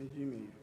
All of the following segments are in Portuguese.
Meio-dia e meia.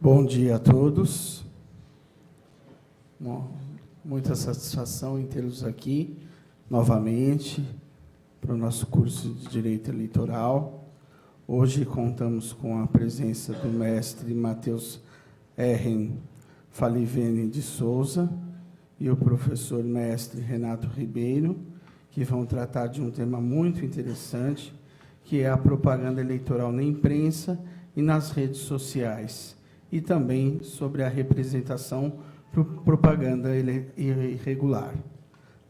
Bom dia a todos. Muita satisfação em tê-los aqui novamente para o nosso curso de Direito Eleitoral. Hoje contamos com a presença do mestre Matheus R. Falivene de Souza e o professor mestre Renato Ribeiro, que vão tratar de um tema muito interessante, que é a propaganda eleitoral na imprensa e nas redes sociais, e também sobre a representação por propaganda irregular.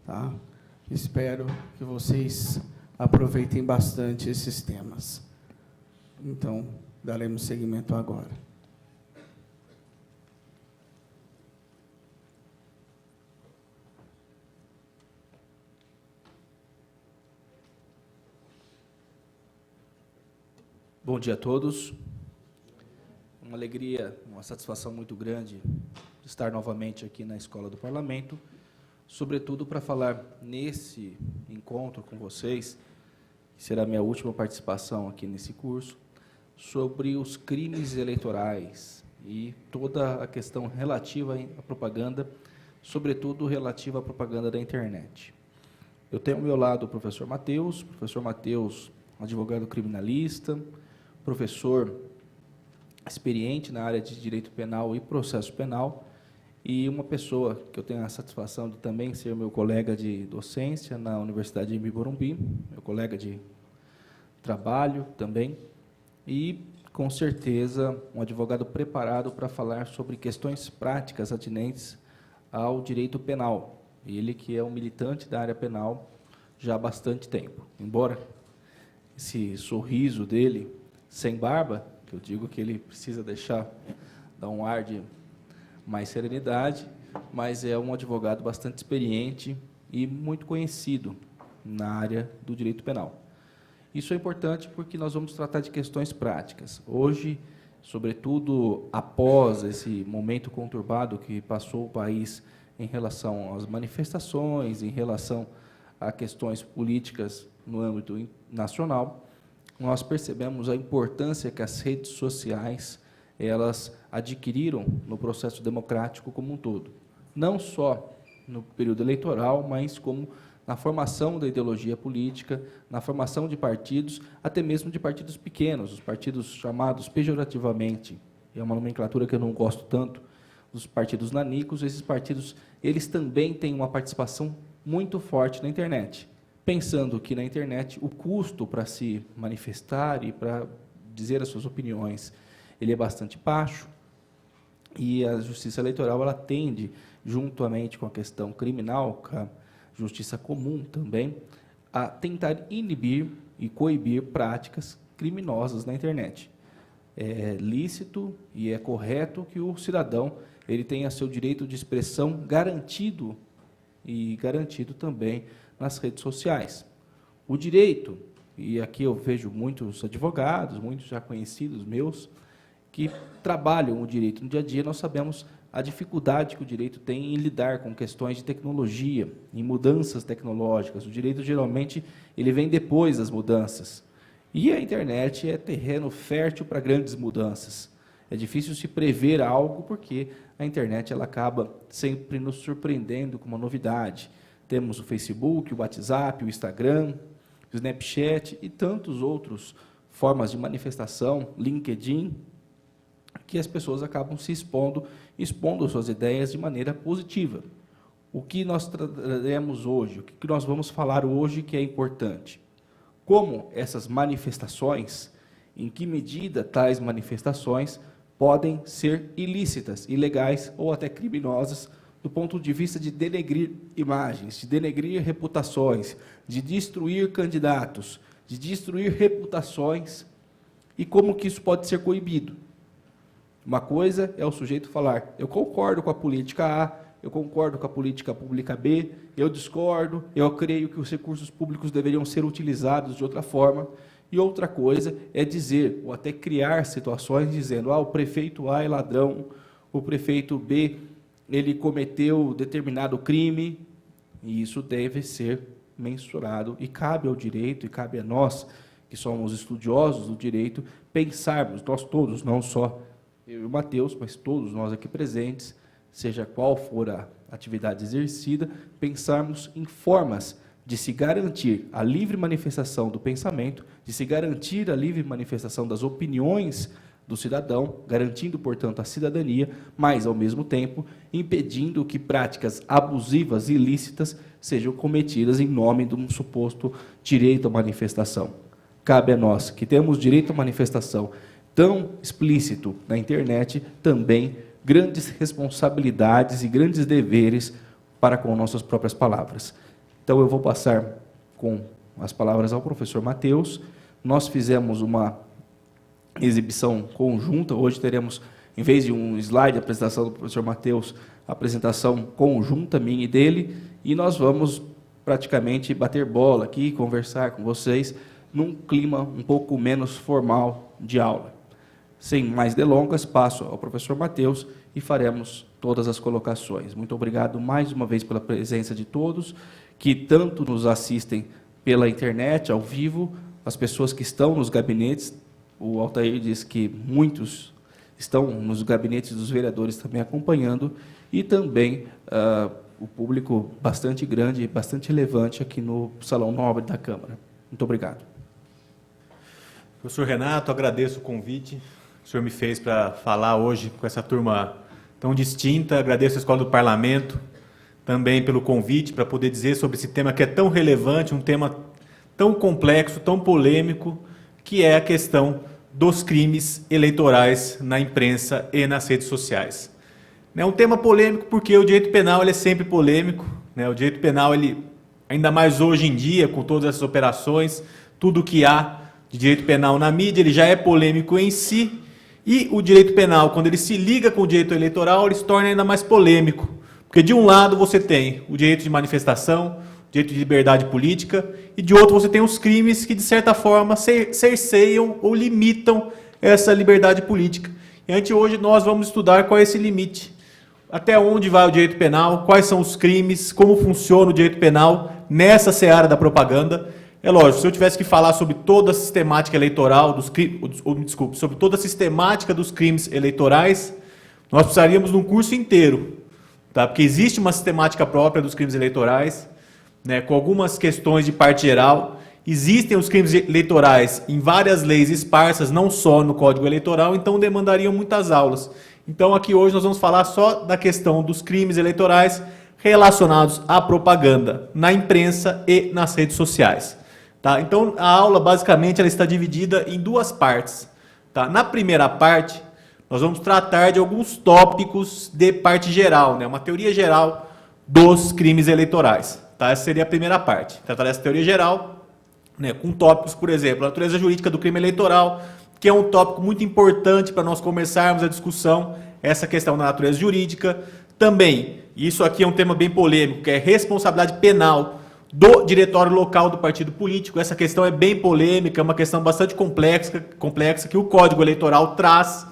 Tá? Espero que vocês aproveitem bastante esses temas. Então, daremos seguimento agora. Bom dia a todos. Uma alegria, uma satisfação muito grande de estar novamente aqui na Escola do Parlamento, sobretudo para falar nesse encontro com vocês, que será a minha última participação aqui nesse curso, sobre os crimes eleitorais e toda a questão relativa à propaganda, sobretudo relativa à propaganda da internet. Eu tenho ao meu lado o professor Matheus, advogado criminalista, professor experiente na área de direito penal e processo penal, e uma pessoa que eu tenho a satisfação de também ser meu colega de docência na Universidade de Imbi-Morumbi, meu colega de trabalho também, e, com certeza, um advogado preparado para falar sobre questões práticas atinentes ao direito penal. Ele que é um militante da área penal já há bastante tempo. Embora esse sorriso dele, sem barba, que eu digo que ele precisa dar um ar de mais serenidade, mas é um advogado bastante experiente e muito conhecido na área do direito penal. Isso é importante porque nós vamos tratar de questões práticas. Hoje, sobretudo após esse momento conturbado que passou o país em relação às manifestações, em relação a questões políticas no âmbito nacional, nós percebemos a importância que as redes sociais elas adquiriram no processo democrático como um todo. Não só no período eleitoral, mas como na formação da ideologia política, na formação de partidos, até mesmo de partidos pequenos, os partidos chamados pejorativamente, é uma nomenclatura que eu não gosto tanto, os partidos nanicos. Esses partidos, eles também têm uma participação muito forte na internet, pensando que na internet o custo para se manifestar e para dizer as suas opiniões, ele é bastante baixo, e a justiça eleitoral ela tende, juntamente com a questão criminal, com a justiça comum também, a tentar inibir e coibir práticas criminosas na internet. É lícito e é correto que o cidadão ele tenha seu direito de expressão garantido e garantido também nas redes sociais. O direito, e aqui eu vejo muitos advogados, muitos já conhecidos meus, que trabalham o direito no dia a dia, nós sabemos a dificuldade que o direito tem em lidar com questões de tecnologia, em mudanças tecnológicas. O direito, geralmente, ele vem depois das mudanças. E a internet é terreno fértil para grandes mudanças. É difícil se prever algo, porque a internet ela acaba sempre nos surpreendendo com uma novidade. Temos o Facebook, o WhatsApp, o Instagram, o Snapchat e tantos outros formas de manifestação, LinkedIn, que as pessoas acabam se expondo suas ideias de maneira positiva. O que nós traremos hoje, o que nós vamos falar hoje que é importante? Como essas manifestações, em que medida tais manifestações podem ser ilícitas, ilegais ou até criminosas, do ponto de vista de denegrir imagens, de denegrir reputações, de destruir candidatos, de destruir reputações, e como que isso pode ser coibido. Uma coisa é o sujeito falar, eu concordo com a política A, eu concordo com a política pública B, eu discordo, eu creio que os recursos públicos deveriam ser utilizados de outra forma. E outra coisa é dizer, ou até criar situações dizendo, o prefeito A é ladrão, o prefeito B, ele cometeu determinado crime, e isso deve ser mensurado, e cabe ao direito, e cabe a nós, que somos estudiosos do direito, pensarmos, nós todos, não só eu e o Matheus, mas todos nós aqui presentes, seja qual for a atividade exercida, pensarmos em formas de se garantir a livre manifestação do pensamento, de se garantir a livre manifestação das opiniões do cidadão, garantindo, portanto, a cidadania, mas, ao mesmo tempo, impedindo que práticas abusivas e ilícitas sejam cometidas em nome de um suposto direito à manifestação. Cabe a nós, que temos direito à manifestação tão explícito na internet, também grandes responsabilidades e grandes deveres para com nossas próprias palavras. Então, eu vou passar com as palavras ao professor Matheus. Nós fizemos uma exibição conjunta, hoje teremos, em vez de um slide de apresentação do professor Matheus, a apresentação conjunta minha e dele, e nós vamos praticamente bater bola aqui, conversar com vocês, num clima um pouco menos formal de aula. Sem mais delongas, passo ao professor Matheus e faremos todas as colocações. Muito obrigado mais uma vez pela presença de todos, que tanto nos assistem pela internet, ao vivo, as pessoas que estão nos gabinetes. O Altair diz que muitos estão nos gabinetes dos vereadores também acompanhando, e também o público bastante grande, bastante relevante aqui no Salão Nobre da Câmara. Muito obrigado. Professor Renato, agradeço o convite que o senhor me fez para falar hoje com essa turma tão distinta. Agradeço a Escola do Parlamento também pelo convite para poder dizer sobre esse tema que é tão relevante, um tema tão complexo, tão polêmico, que é a questão dos crimes eleitorais na imprensa e nas redes sociais. É um tema polêmico porque o direito penal ele é sempre polêmico, né? O direito penal, ele, ainda mais hoje em dia, com todas essas operações, tudo que há de direito penal na mídia, ele já é polêmico em si, e o direito penal, quando ele se liga com o direito eleitoral, ele se torna ainda mais polêmico, porque de um lado você tem o direito de manifestação, o direito de liberdade política, e de outro você tem os crimes que, de certa forma, cerceiam ou limitam essa liberdade política. E hoje nós vamos estudar qual é esse limite, até onde vai o direito penal, quais são os crimes, como funciona o direito penal nessa seara da propaganda. É lógico, se eu tivesse que falar sobre toda a sistemática eleitoral dos crimes, sobre toda a sistemática dos crimes eleitorais, nós precisaríamos de um curso inteiro, tá? Porque existe uma sistemática própria dos crimes eleitorais, né, com algumas questões de parte geral. Existem os crimes eleitorais em várias leis esparsas, não só no Código Eleitoral, então demandariam muitas aulas. Então aqui hoje nós vamos falar só da questão dos crimes eleitorais relacionados à propaganda na imprensa e nas redes sociais. Tá? Então, a aula, basicamente, ela está dividida em duas partes. Tá? Na primeira parte, nós vamos tratar de alguns tópicos de parte geral, né? Uma teoria geral dos crimes eleitorais. Tá? Essa seria a primeira parte. Tratar dessa teoria geral, né, com tópicos, por exemplo, a natureza jurídica do crime eleitoral, que é um tópico muito importante para nós começarmos a discussão, essa questão da natureza jurídica. Também, e isso aqui é um tema bem polêmico, que é responsabilidade penal do diretório local do partido político. Essa questão é bem polêmica, é uma questão bastante complexa que o Código Eleitoral traz.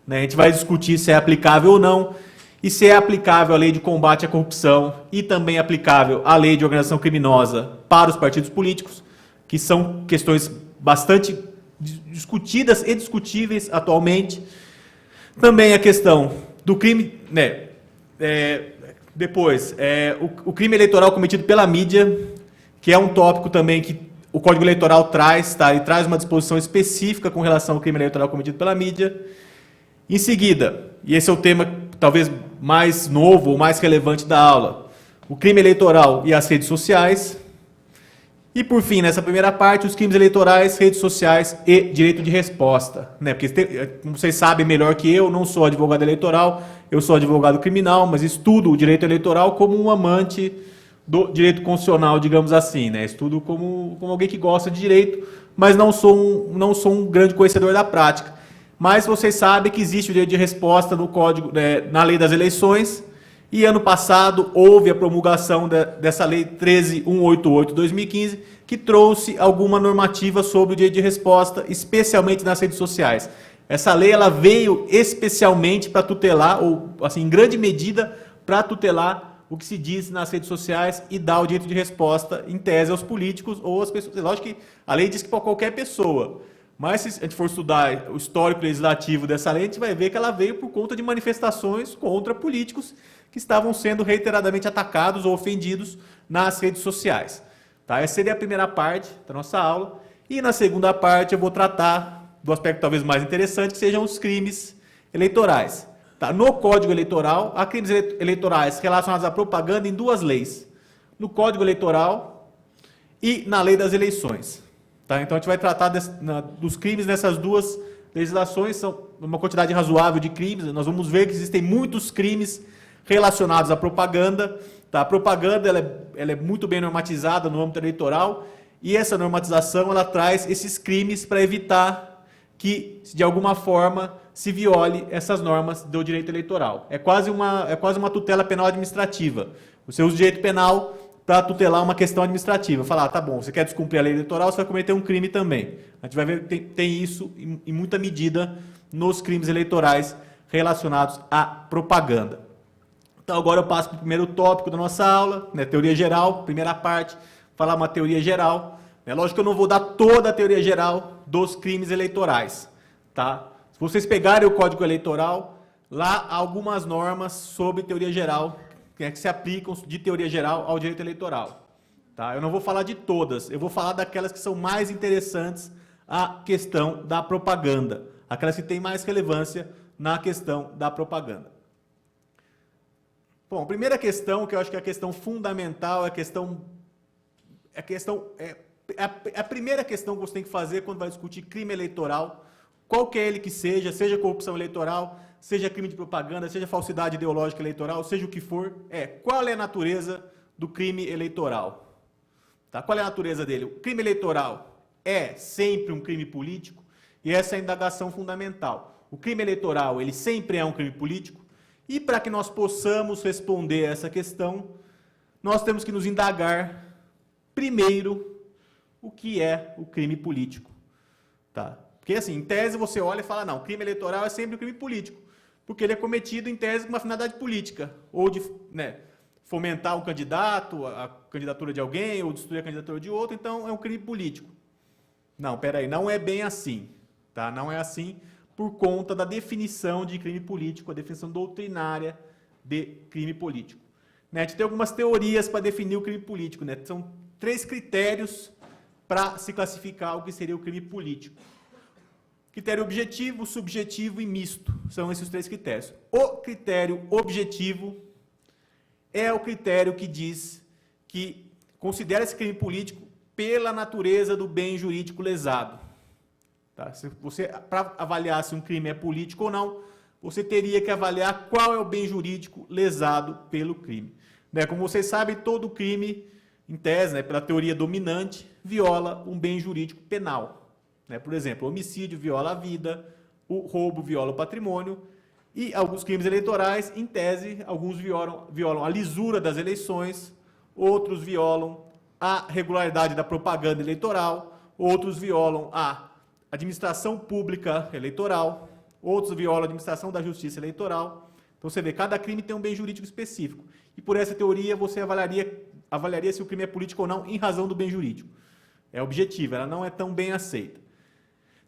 Né? A gente vai discutir se é aplicável ou não, e se é aplicável a lei de combate à corrupção e também aplicável a lei de organização criminosa para os partidos políticos, que são questões bastante discutidas e discutíveis atualmente. Também a questão do crime, né? O crime eleitoral cometido pela mídia, que é um tópico também que o Código Eleitoral traz, tá? Ele traz uma disposição específica com relação ao crime eleitoral cometido pela mídia. Em seguida, e esse é o tema talvez mais novo ou mais relevante da aula, o crime eleitoral e as redes sociais. E, por fim, nessa primeira parte, os crimes eleitorais, redes sociais e direito de resposta. Né? Porque, como vocês sabem melhor que eu, não sou advogado eleitoral, eu sou advogado criminal, mas estudo o direito eleitoral como um amante do direito constitucional, digamos assim. Né? Estudo como alguém que gosta de direito, mas não sou um grande conhecedor da prática. Mas vocês sabem que existe o direito de resposta no Código, na Lei das Eleições, e ano passado houve a promulgação dessa Lei 13.188/2015, que trouxe alguma normativa sobre o direito de resposta, especialmente nas redes sociais. Essa lei ela veio especialmente para tutelar, ou assim, em grande medida, para tutelar o que se diz nas redes sociais e dar o direito de resposta, em tese, aos políticos ou às pessoas. Lógico que a lei diz que para qualquer pessoa, mas se a gente for estudar o histórico legislativo dessa lei, a gente vai ver que ela veio por conta de manifestações contra políticos que estavam sendo reiteradamente atacados ou ofendidos nas redes sociais. Tá? Essa seria a primeira parte da nossa aula. E na segunda parte eu vou tratar do aspecto talvez mais interessante, que sejam os crimes eleitorais. Tá? No Código Eleitoral, há crimes eleitorais relacionados à propaganda em duas leis. No Código Eleitoral e na Lei das Eleições. Tá? Então a gente vai tratar dos crimes nessas duas legislações, são uma quantidade razoável de crimes. Nós vamos ver que existem muitos crimes relacionados à propaganda. Tá? A propaganda ela é muito bem normatizada no âmbito eleitoral, e essa normatização ela traz esses crimes para evitar que, de alguma forma, se viole essas normas do direito eleitoral. É quase uma tutela penal administrativa. Você usa o direito penal para tutelar uma questão administrativa. Falar, tá bom, você quer descumprir a lei eleitoral, você vai cometer um crime também. A gente vai ver que tem isso em muita medida nos crimes eleitorais relacionados à propaganda. Então agora eu passo para o primeiro tópico da nossa aula, né, teoria geral, primeira parte, falar uma teoria geral. É lógico que eu não vou dar toda a teoria geral dos crimes eleitorais. Tá? Se vocês pegarem o Código Eleitoral, lá há algumas normas sobre teoria geral, que se aplicam de teoria geral ao direito eleitoral. Tá? Eu não vou falar de todas, eu vou falar daquelas que são mais interessantes à questão da propaganda, aquelas que têm mais relevância na questão da propaganda. Bom, a primeira questão, que eu acho que é a questão fundamental, a primeira questão que você tem que fazer quando vai discutir crime eleitoral, qualquer ele que seja corrupção eleitoral, seja crime de propaganda, seja falsidade ideológica eleitoral, seja o que for, qual é a natureza do crime eleitoral? Tá? Qual é a natureza dele? O crime eleitoral é sempre um crime político, e essa é a indagação fundamental. O crime eleitoral, ele sempre é um crime político, e para que nós possamos responder a essa questão, nós temos que nos indagar, primeiro, o que é o crime político. Tá? Porque, assim, em tese, você olha e fala, não, crime eleitoral é sempre um crime político, porque ele é cometido, em tese, com uma finalidade política, ou de fomentar um candidato, a candidatura de alguém, ou destruir a candidatura de outro, então é um crime político. Não, peraí, não é bem assim. Tá? Não é assim por conta da definição de crime político, a definição doutrinária de crime político. Né? A gente tem algumas teorias para definir o crime político. Né? São 3 critérios para se classificar o que seria o crime político. Critério objetivo, subjetivo e misto. São esses 3 critérios. O critério objetivo é o critério que diz que considera esse crime político pela natureza do bem jurídico lesado. Tá? Se você, para avaliar se um crime é político ou não, você teria que avaliar qual é o bem jurídico lesado pelo crime. Né? Como vocês sabem, todo crime, em tese, né, pela teoria dominante, viola um bem jurídico penal. Né? Por exemplo, o homicídio viola a vida, o roubo viola o patrimônio, e alguns crimes eleitorais, em tese, alguns violam a lisura das eleições, outros violam a regularidade da propaganda eleitoral, outros violam a administração pública eleitoral, outros violam a administração da justiça eleitoral. Então você vê, cada crime tem um bem jurídico específico. E por essa teoria você avaliaria se o crime é político ou não em razão do bem jurídico. É objetiva, ela não é tão bem aceita.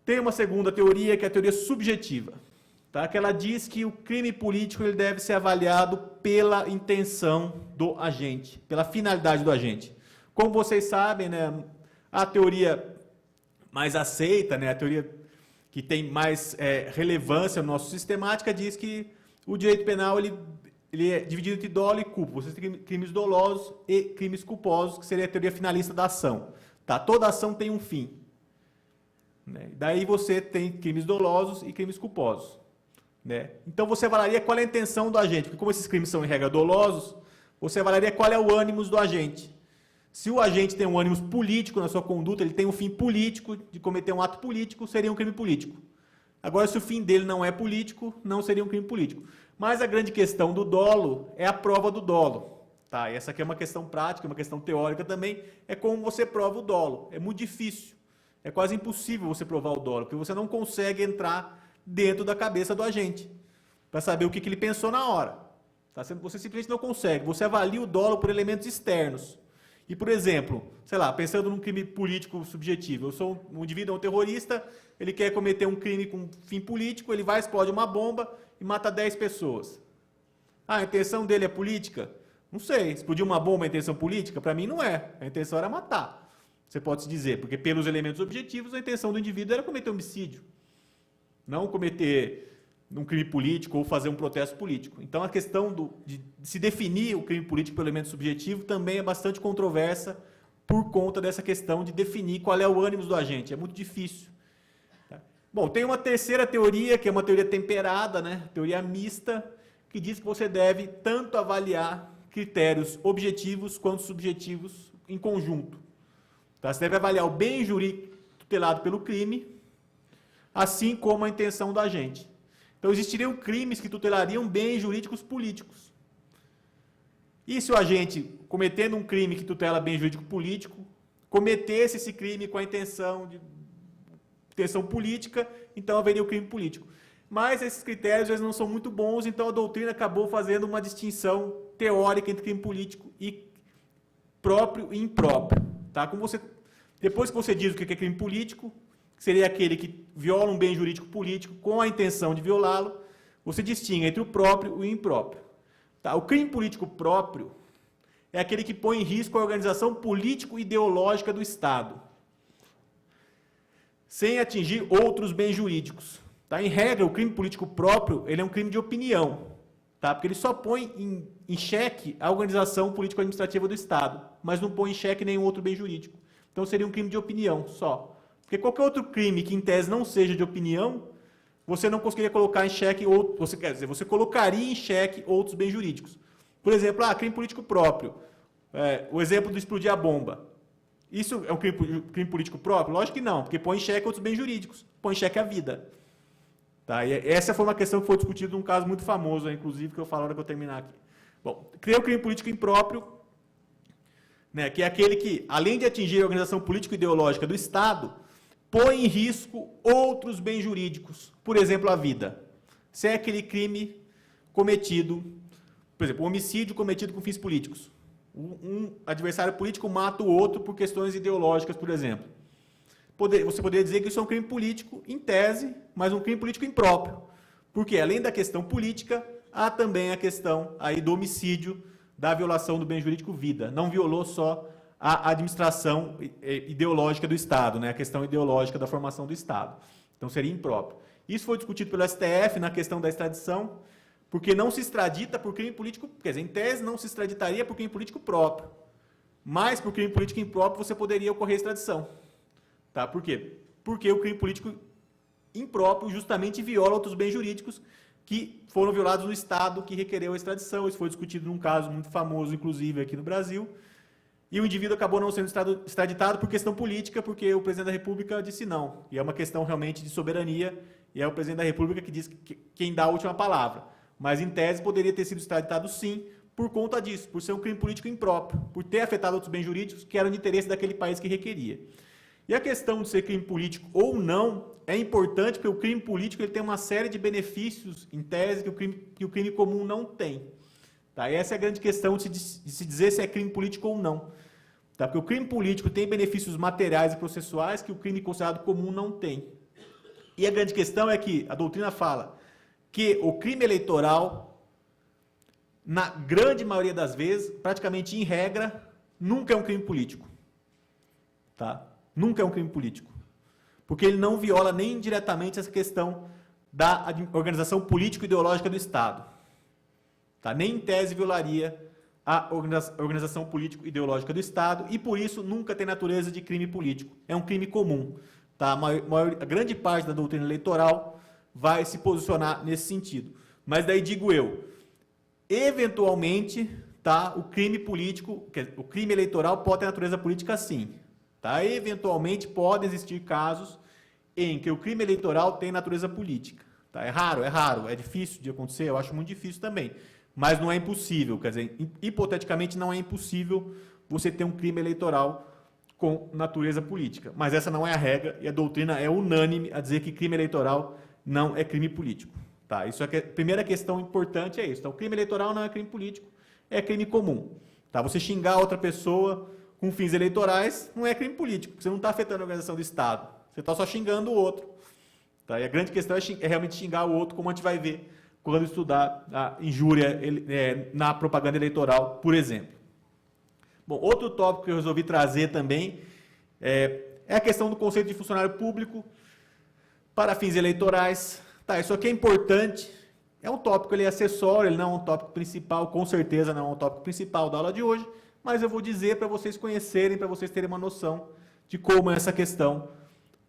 Tem uma segunda teoria, que é a teoria subjetiva, tá? Que ela diz que o crime político ele deve ser avaliado pela intenção do agente, pela finalidade do agente. Como vocês sabem, né, a teoria mais aceita, né, a teoria que tem mais relevância no nosso sistemática, diz que o direito penal ele é dividido entre dolo e culpa. Você tem crimes dolosos e crimes culposos, que seria a teoria finalista da ação. Tá? Toda ação tem um fim. Né? Daí você tem crimes dolosos e crimes culposos. Né? Então você avaliaria qual é a intenção do agente, porque como esses crimes são em regra dolosos, você avaliaria qual é o ânimos do agente. Se o agente tem um ânimos político na sua conduta, ele tem um fim político de cometer um ato político, seria um crime político. Agora, se o fim dele não é político, não seria um crime político. Mas a grande questão do dolo é a prova do dolo. Tá? E essa aqui é uma questão prática, uma questão teórica também, é como você prova o dolo. É muito difícil, é quase impossível você provar o dolo, porque você não consegue entrar dentro da cabeça do agente para saber o que ele pensou na hora. Tá? Você simplesmente não consegue, você avalia o dolo por elementos externos. E, por exemplo, sei lá, pensando num crime político subjetivo, eu sou um indivíduo, um terrorista, ele quer cometer um crime com fim político, ele vai, explode uma bomba e mata 10 pessoas. Ah, a intenção dele é política? Não sei, explodir uma bomba é intenção política? Para mim não é, a intenção era matar. Você pode se dizer, porque pelos elementos objetivos a intenção do indivíduo era cometer homicídio, não cometer um crime político ou fazer um protesto político. Então a questão de se definir o crime político pelo elemento subjetivo também é bastante controversa por conta dessa questão de definir qual é o ânimos do agente. É muito difícil. Tá? Bom, tem uma terceira teoria, que é uma teoria temperada, né? Teoria mista, que diz que você deve tanto avaliar critérios objetivos quanto subjetivos em conjunto. Tá? Você deve avaliar o bem jurídico tutelado pelo crime, assim como a intenção do agente. Então, existiriam crimes que tutelariam bens jurídicos políticos. E se o agente, cometendo um crime que tutela bem jurídico político, cometesse esse crime com a intenção política, então haveria o crime político. Mas esses critérios eles não são muito bons, então a doutrina acabou fazendo uma distinção teórica entre crime político e próprio e impróprio. Tá? Depois que você diz o que é crime político, seria aquele que viola um bem jurídico político com a intenção de violá-lo, você distingue entre o próprio e o impróprio. Tá? O crime político próprio é aquele que põe em risco a organização político-ideológica do Estado, sem atingir outros bens jurídicos. Tá? Em regra, o crime político próprio ele é um crime de opinião, tá? Porque ele só põe em xeque a organização político-administrativa do Estado, mas não põe em xeque nenhum outro bem jurídico. Então seria um crime de opinião só. Porque qualquer outro crime que em tese não seja de opinião, você não conseguiria colocar em xeque, você colocaria em xeque outros bens jurídicos. Por exemplo, crime político próprio. O exemplo do explodir a bomba. Isso é um crime político próprio? Lógico que não, porque põe em xeque outros bens jurídicos, põe em xeque a vida. Tá? E essa foi uma questão que foi discutida num caso muito famoso, inclusive, que eu falo na hora que eu terminar aqui. Bom, criei o crime político impróprio, né, que é aquele que, além de atingir a organização político-ideológica do Estado, põe em risco outros bens jurídicos, por exemplo, a vida. Se é aquele crime cometido, por exemplo, um homicídio cometido com fins políticos. Um adversário político mata o outro por questões ideológicas, por exemplo. Você poderia dizer que isso é um crime político, em tese, mas um crime político impróprio. Porque, além da questão política, há também a questão aí do homicídio, da violação do bem jurídico vida. Não violou só a administração ideológica do Estado, né? A questão ideológica da formação do Estado. Então seria impróprio. Isso foi discutido pelo STF na questão da extradição, porque não se extradita por crime político, quer dizer, em tese não se extraditaria por crime político próprio, mas por crime político impróprio você poderia ocorrer extradição. Tá? Por quê? Porque o crime político impróprio justamente viola outros bens jurídicos que foram violados no Estado que requereu a extradição. Isso foi discutido num caso muito famoso, inclusive, aqui no Brasil. E o indivíduo acabou não sendo extraditado por questão política, porque o presidente da República disse não. E é uma questão realmente de soberania, e é o presidente da República que diz quem dá a última palavra. Mas, em tese, poderia ter sido extraditado sim, por conta disso, por ser um crime político impróprio, por ter afetado outros bens jurídicos que eram de interesse daquele país que requeria. E a questão de ser crime político ou não é importante, porque o crime político ele tem uma série de benefícios, em tese, que o crime comum não tem. Tá? E essa é a grande questão de se dizer se é crime político ou não. Tá? Porque o crime político tem benefícios materiais e processuais que o crime considerado comum não tem. E a grande questão é que a doutrina fala que o crime eleitoral, na grande maioria das vezes, praticamente em regra, nunca é um crime político. Tá? Nunca é um crime político. Porque ele não viola nem indiretamente essa questão da organização político-ideológica do Estado. Tá? Nem em tese violaria a organização político-ideológica do Estado e, por isso, nunca tem natureza de crime político. É um crime comum. Tá? A grande parte da doutrina eleitoral vai se posicionar nesse sentido. Mas daí digo eu, eventualmente, tá, o crime político, o crime eleitoral pode ter natureza política sim. Tá? Eventualmente podem existir casos em que o crime eleitoral tem natureza política. Tá? É raro, é difícil de acontecer, eu acho muito difícil também. Mas não é impossível, quer dizer, hipoteticamente não é impossível você ter um crime eleitoral com natureza política. Mas essa não é a regra e a doutrina é unânime a dizer que crime eleitoral não é crime político. Tá? Isso é a primeira questão importante é isso. Então, crime eleitoral não é crime político, é crime comum. Tá? Você xingar outra pessoa com fins eleitorais não é crime político, porque você não está afetando a organização do Estado. Você está só xingando o outro. Tá? E a grande questão é realmente xingar o outro, como a gente vai ver quando estudar a injúria na propaganda eleitoral, por exemplo. Bom, outro tópico que eu resolvi trazer também é a questão do conceito de funcionário público para fins eleitorais. Tá, isso aqui é importante, é um tópico acessório, ele não é um tópico principal, com certeza não é um tópico principal da aula de hoje, mas eu vou dizer para vocês conhecerem, para vocês terem uma noção de como é essa questão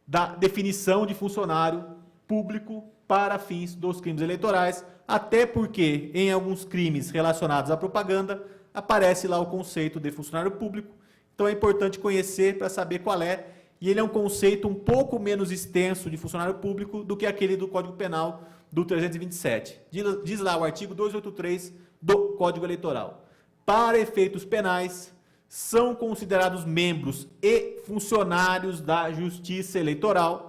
da definição de funcionário público para fins dos crimes eleitorais, até porque em alguns crimes relacionados à propaganda aparece lá o conceito de funcionário público, então é importante conhecer para saber qual é, e ele é um conceito um pouco menos extenso de funcionário público do que aquele do Código Penal do 327. Diz lá o artigo 283 do Código Eleitoral. Para efeitos penais, são considerados membros e funcionários da Justiça Eleitoral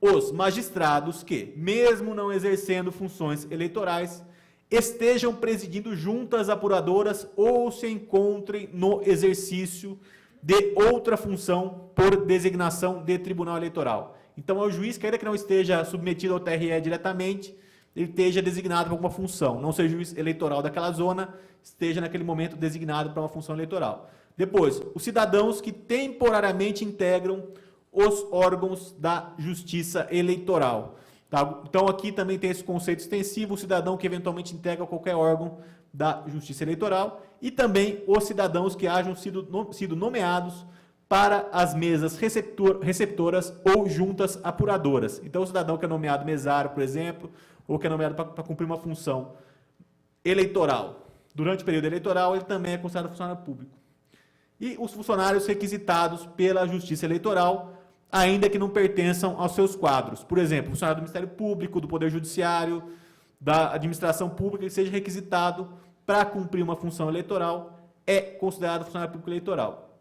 os magistrados que, mesmo não exercendo funções eleitorais, estejam presidindo juntas apuradoras ou se encontrem no exercício de outra função por designação de tribunal eleitoral. Então, é o juiz que, ainda que não esteja submetido ao TRE diretamente, ele esteja designado para alguma função, não seja juiz eleitoral daquela zona, esteja naquele momento designado para uma função eleitoral. Depois, os cidadãos que temporariamente integram os órgãos da Justiça Eleitoral. Tá? Então, aqui também tem esse conceito extensivo, o cidadão que eventualmente integra qualquer órgão da Justiça Eleitoral e também os cidadãos que hajam sido nomeados para as mesas receptoras ou juntas apuradoras. Então, o cidadão que é nomeado mesário, por exemplo, ou que é nomeado para cumprir uma função eleitoral. Durante o período eleitoral, ele também é considerado funcionário público. E os funcionários requisitados pela Justiça Eleitoral, ainda que não pertençam aos seus quadros. Por exemplo, funcionário do Ministério Público, do Poder Judiciário, da Administração Pública, que seja requisitado para cumprir uma função eleitoral, é considerado funcionário público eleitoral.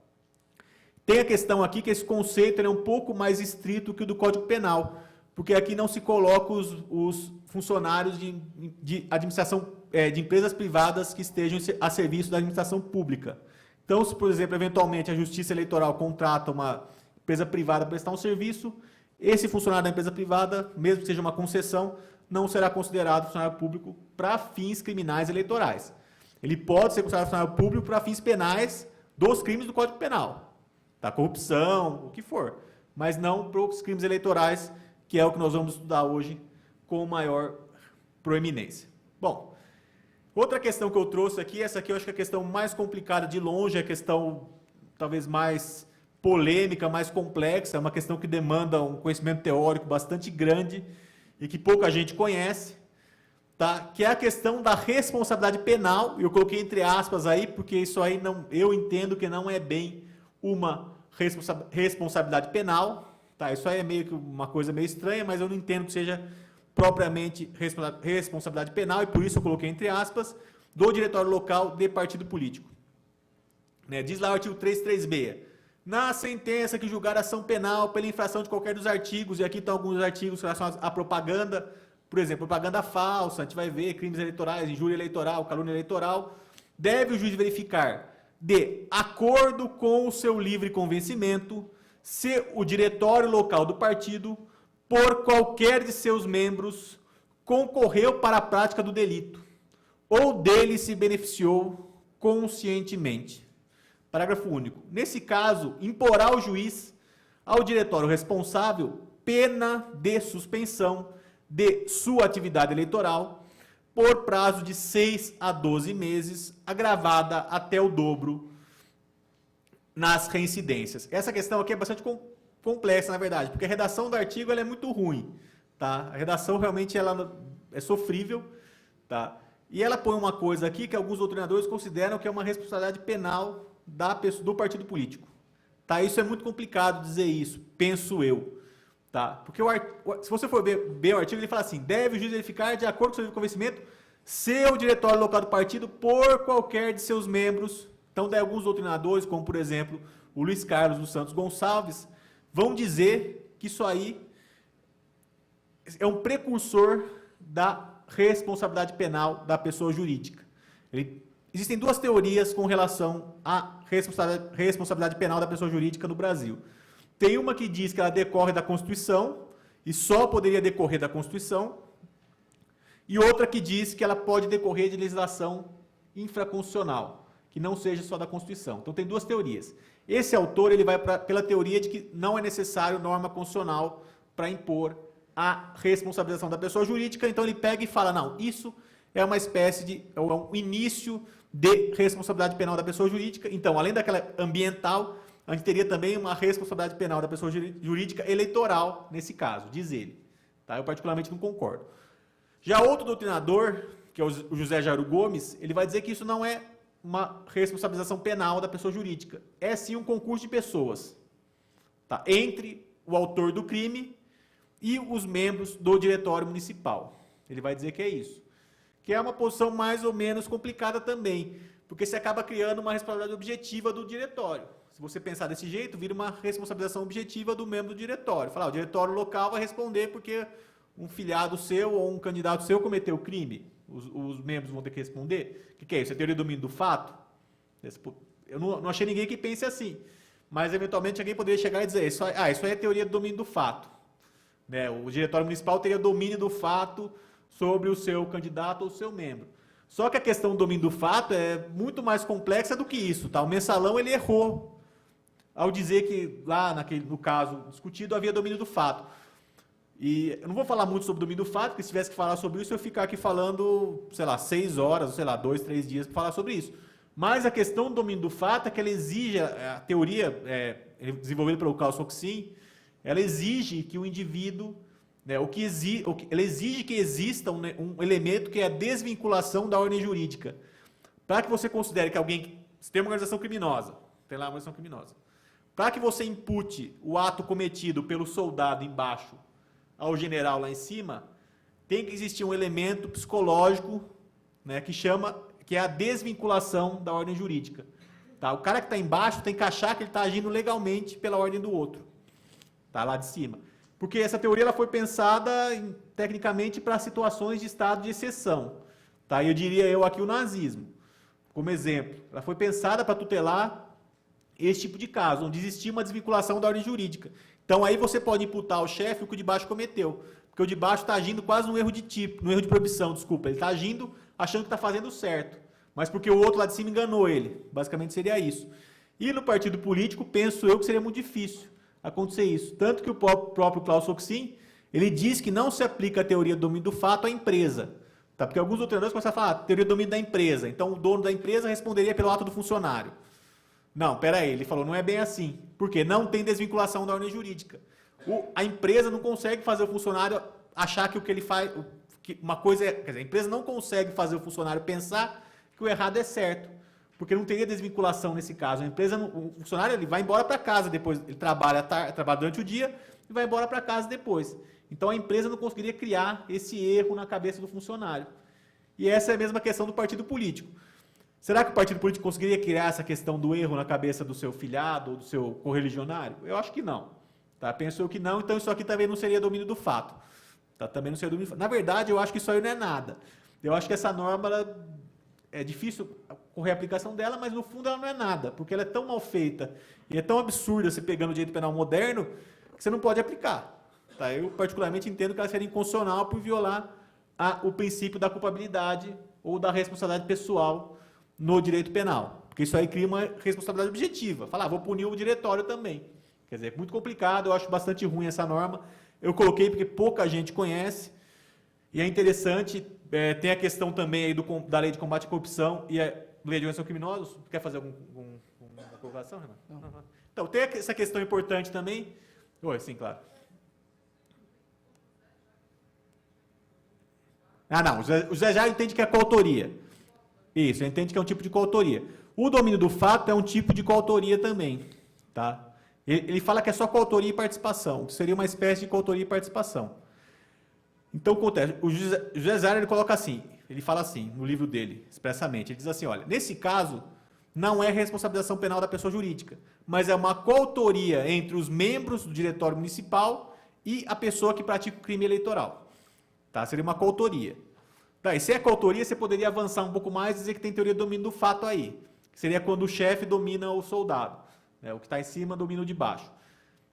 Tem a questão aqui que esse conceito é um pouco mais estrito que o do Código Penal, porque aqui não se coloca os funcionários de administração, de empresas privadas que estejam a serviço da administração pública. Então, se, por exemplo, eventualmente a Justiça Eleitoral contrata uma empresa privada para prestar um serviço, esse funcionário da empresa privada, mesmo que seja uma concessão, não será considerado funcionário público para fins criminais eleitorais. Ele pode ser considerado funcionário público para fins penais dos crimes do Código Penal, da corrupção, o que for, mas não para os crimes eleitorais, que é o que nós vamos estudar hoje com maior proeminência. Bom, outra questão que eu trouxe aqui, essa aqui eu acho que é a questão mais complicada de longe, é a questão talvez mais polêmica, mais complexa, é uma questão que demanda um conhecimento teórico bastante grande e que pouca gente conhece, tá? Que é a questão da responsabilidade penal. Eu coloquei entre aspas aí, porque isso aí não, eu entendo que não é bem uma responsabilidade penal. Tá? Isso aí é meio que uma coisa meio estranha, mas eu não entendo que seja propriamente responsabilidade penal, e por isso eu coloquei entre aspas, do diretório local de partido político. Né? Diz lá o artigo 336. Na sentença que julgar ação penal pela infração de qualquer dos artigos, e aqui estão alguns artigos relacionados à propaganda, por exemplo, propaganda falsa, a gente vai ver crimes eleitorais, injúria eleitoral, calúnia eleitoral, deve o juiz verificar, de acordo com o seu livre convencimento, se o diretório local do partido, por qualquer de seus membros, concorreu para a prática do delito, ou dele se beneficiou conscientemente. Parágrafo único. Nesse caso, imporá o juiz ao diretório responsável pena de suspensão de sua atividade eleitoral por prazo de 6 a 12 meses, agravada até o dobro nas reincidências. Essa questão aqui é bastante complexa, na verdade, porque a redação do artigo ela é muito ruim. Tá? A redação realmente ela é sofrível. Tá? E ela põe uma coisa aqui que alguns doutrinadores consideram que é uma responsabilidade penal do partido político. Tá? Isso é muito complicado dizer isso, penso eu. Tá? Porque se você for ver o artigo, ele fala assim, deve o juiz verificar, de acordo com o seu convencimento, se o diretório local do partido, por qualquer de seus membros. Então, daí alguns doutrinadores, como por exemplo, o Luiz Carlos dos Santos Gonçalves, vão dizer que isso aí é um precursor da responsabilidade penal da pessoa jurídica. Existem duas teorias com relação à responsabilidade penal da pessoa jurídica no Brasil. Tem uma que diz que ela decorre da Constituição e só poderia decorrer da Constituição, e outra que diz que ela pode decorrer de legislação infraconstitucional, que não seja só da Constituição. Então tem duas teorias. Esse autor ele vai pela teoria de que não é necessário norma constitucional para impor a responsabilização da pessoa jurídica, então ele pega e fala, não, isso é uma espécie de é um início de responsabilidade penal da pessoa jurídica. Então, além daquela ambiental, a gente teria também uma responsabilidade penal da pessoa jurídica eleitoral, nesse caso, diz ele. Tá? Eu particularmente não concordo. Já outro doutrinador, que é o José Jairo Gomes, ele vai dizer que isso não é uma responsabilização penal da pessoa jurídica. É sim um concurso de pessoas. Tá? Entre o autor do crime e os membros do diretório municipal. Ele vai dizer que é isso. Que é uma posição mais ou menos complicada também, porque você acaba criando uma responsabilidade objetiva do diretório. Se você pensar desse jeito, vira uma responsabilização objetiva do membro do diretório. Falar, o diretório local vai responder porque um filiado seu ou um candidato seu cometeu o crime. Os membros vão ter que responder. O que é isso? É teoria do domínio do fato? Eu não achei ninguém que pense assim. Mas, eventualmente, alguém poderia chegar e dizer, isso aí é teoria do domínio do fato. Né? O diretório municipal teria domínio do fato sobre o seu candidato ou o seu membro. Só que a questão do domínio do fato é muito mais complexa do que isso. Tá? O mensalão ele errou ao dizer que lá no caso discutido havia domínio do fato. E eu não vou falar muito sobre o domínio do fato, porque se tivesse que falar sobre isso, eu ia ficar aqui falando, sei lá, 6 horas, sei lá, 2, 3 dias para falar sobre isso. Mas a questão do domínio do fato é que ela exige, a teoria desenvolvida pelo Carlos Foxin, ela exige que o indivíduo, né, ela exige que exista um elemento que é a desvinculação da ordem jurídica. Para que você considere que alguém tem uma organização criminosa, tem lá uma organização criminosa, para que você impute o ato cometido pelo soldado embaixo ao general lá em cima, tem que existir um elemento psicológico, né, que é a desvinculação da ordem jurídica. Tá? O cara que está embaixo tem que achar que ele está agindo legalmente pela ordem do outro. Tá? Lá de cima. Porque essa teoria ela foi pensada tecnicamente para situações de estado de exceção. Tá? E eu diria aqui o nazismo, como exemplo. Ela foi pensada para tutelar esse tipo de caso, onde existia uma desvinculação da ordem jurídica. Então aí você pode imputar ao chefe o que o de baixo cometeu. Porque o de baixo está agindo quase num erro de tipo, num erro de proibição, desculpa. Ele está agindo achando que está fazendo certo. Mas porque o outro lá de cima enganou ele. Basicamente seria isso. E no partido político, penso eu que seria muito difícil acontecer isso. Tanto que o próprio Klaus Foxin, ele diz que não se aplica a teoria do domínio do fato à empresa. Tá? Porque alguns doutrinadores começam a falar, teoria do domínio da empresa. Então o dono da empresa responderia pelo ato do funcionário. Não, peraí, ele falou, não é bem assim. Por quê? Não tem desvinculação da ordem jurídica. A empresa não consegue fazer o funcionário achar que o que ele faz, que uma coisa é, quer dizer, a empresa não consegue fazer o funcionário pensar que o errado é certo, porque não teria desvinculação nesse caso. A empresa, o funcionário ele vai embora para casa depois, ele trabalha durante o dia e vai embora para casa depois. Então a empresa não conseguiria criar esse erro na cabeça do funcionário. E essa é a mesma questão do partido político. Será que o partido político conseguiria criar essa questão do erro na cabeça do seu filiado ou do seu correligionário? Eu acho que não. Tá? Penso eu que não, então isso aqui também não seria domínio do fato. Tá? Também não seria domínio do fato. Na verdade, eu acho que isso aí não é nada. Eu acho que essa norma é difícil correr a aplicação dela, mas no fundo ela não é nada, porque ela é tão mal feita e é tão absurda você pegando o direito penal moderno que você não pode aplicar. Tá? Eu particularmente entendo que ela seria inconstitucional por violar o princípio da culpabilidade ou da responsabilidade pessoal no direito penal. Porque isso aí cria uma responsabilidade objetiva. Falar, vou punir o diretório também. Quer dizer, é muito complicado, eu acho bastante ruim essa norma. Eu coloquei porque pouca gente conhece. E é interessante, tem a questão também aí da lei de combate à corrupção e a lei de organização criminosa. Quer fazer alguma colocação, Renato? Não. Então, tem essa questão importante também. Oi, sim, claro. Não, o José Jair entende que é coautoria. Isso, ele entende que é um tipo de coautoria. O domínio do fato é um tipo de coautoria também. Tá? Ele fala que é só coautoria e participação, que seria uma espécie de coautoria e participação. Então, acontece, o José Jair ele coloca assim, ele fala assim, no livro dele, expressamente, ele diz assim, olha, nesse caso, não é responsabilização penal da pessoa jurídica, mas é uma coautoria entre os membros do diretório municipal e a pessoa que pratica o crime eleitoral. Tá? Seria uma coautoria. Daí, se é coautoria, você poderia avançar um pouco mais e dizer que tem teoria do domínio do fato aí. Que seria quando o chefe domina o soldado. Né? O que está em cima domina o de baixo.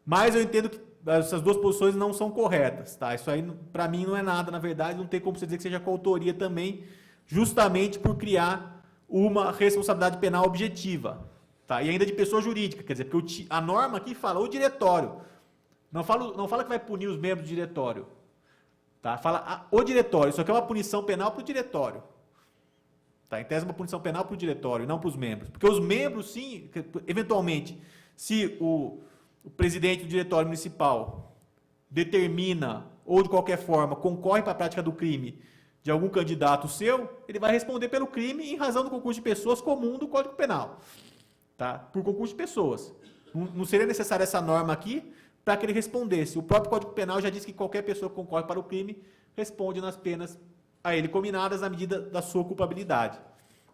Mas eu entendo que essas duas posições não são corretas. Tá? Isso aí, para mim, não é nada, na verdade. Não tem como você dizer que seja coautoria também, justamente por criar uma responsabilidade penal objetiva. Tá? E ainda de pessoa jurídica. Quer dizer, porque a norma aqui fala o diretório. Não fala que vai punir os membros do diretório. Tá? Fala o diretório, isso aqui é uma punição penal para o diretório. Tá? Em tese, uma punição penal para o diretório, não para os membros. Porque os membros, sim, eventualmente, se o presidente do diretório municipal determina, ou de qualquer forma, concorre para a prática do crime de algum candidato seu, ele vai responder pelo crime em razão do concurso de pessoas comum do Código Penal. Tá? Por concurso de pessoas. Não seria necessária essa norma aqui para que ele respondesse. O próprio Código Penal já diz que qualquer pessoa que concorre para o crime responde nas penas a ele combinadas à medida da sua culpabilidade.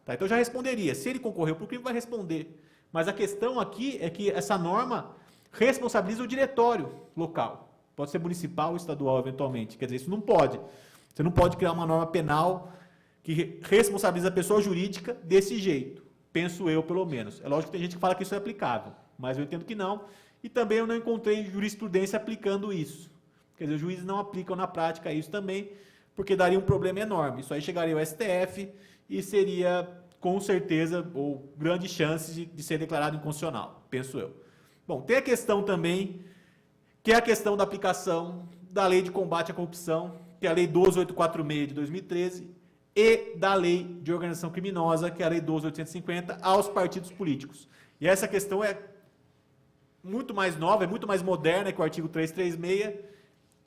Tá? Então já responderia. Se ele concorreu para o crime, vai responder. Mas a questão aqui é que essa norma responsabiliza o diretório local. Pode ser municipal ou estadual, eventualmente. Quer dizer, isso não pode. Você não pode criar uma norma penal que responsabiliza a pessoa jurídica desse jeito. Penso eu, pelo menos. É lógico que tem gente que fala que isso é aplicável, mas eu entendo que não. E também eu não encontrei jurisprudência aplicando isso. Quer dizer, os juízes não aplicam na prática isso também, porque daria um problema enorme. Isso aí chegaria ao STF e seria, com certeza, ou grande chance de ser declarado inconstitucional, penso eu. Bom, tem a questão também, que é a questão da aplicação da Lei de Combate à Corrupção, que é a Lei 12846 de 2013, e da Lei de Organização Criminosa, que é a Lei 12850, aos partidos políticos. E essa questão é muito mais nova, é muito mais moderna que o artigo 336,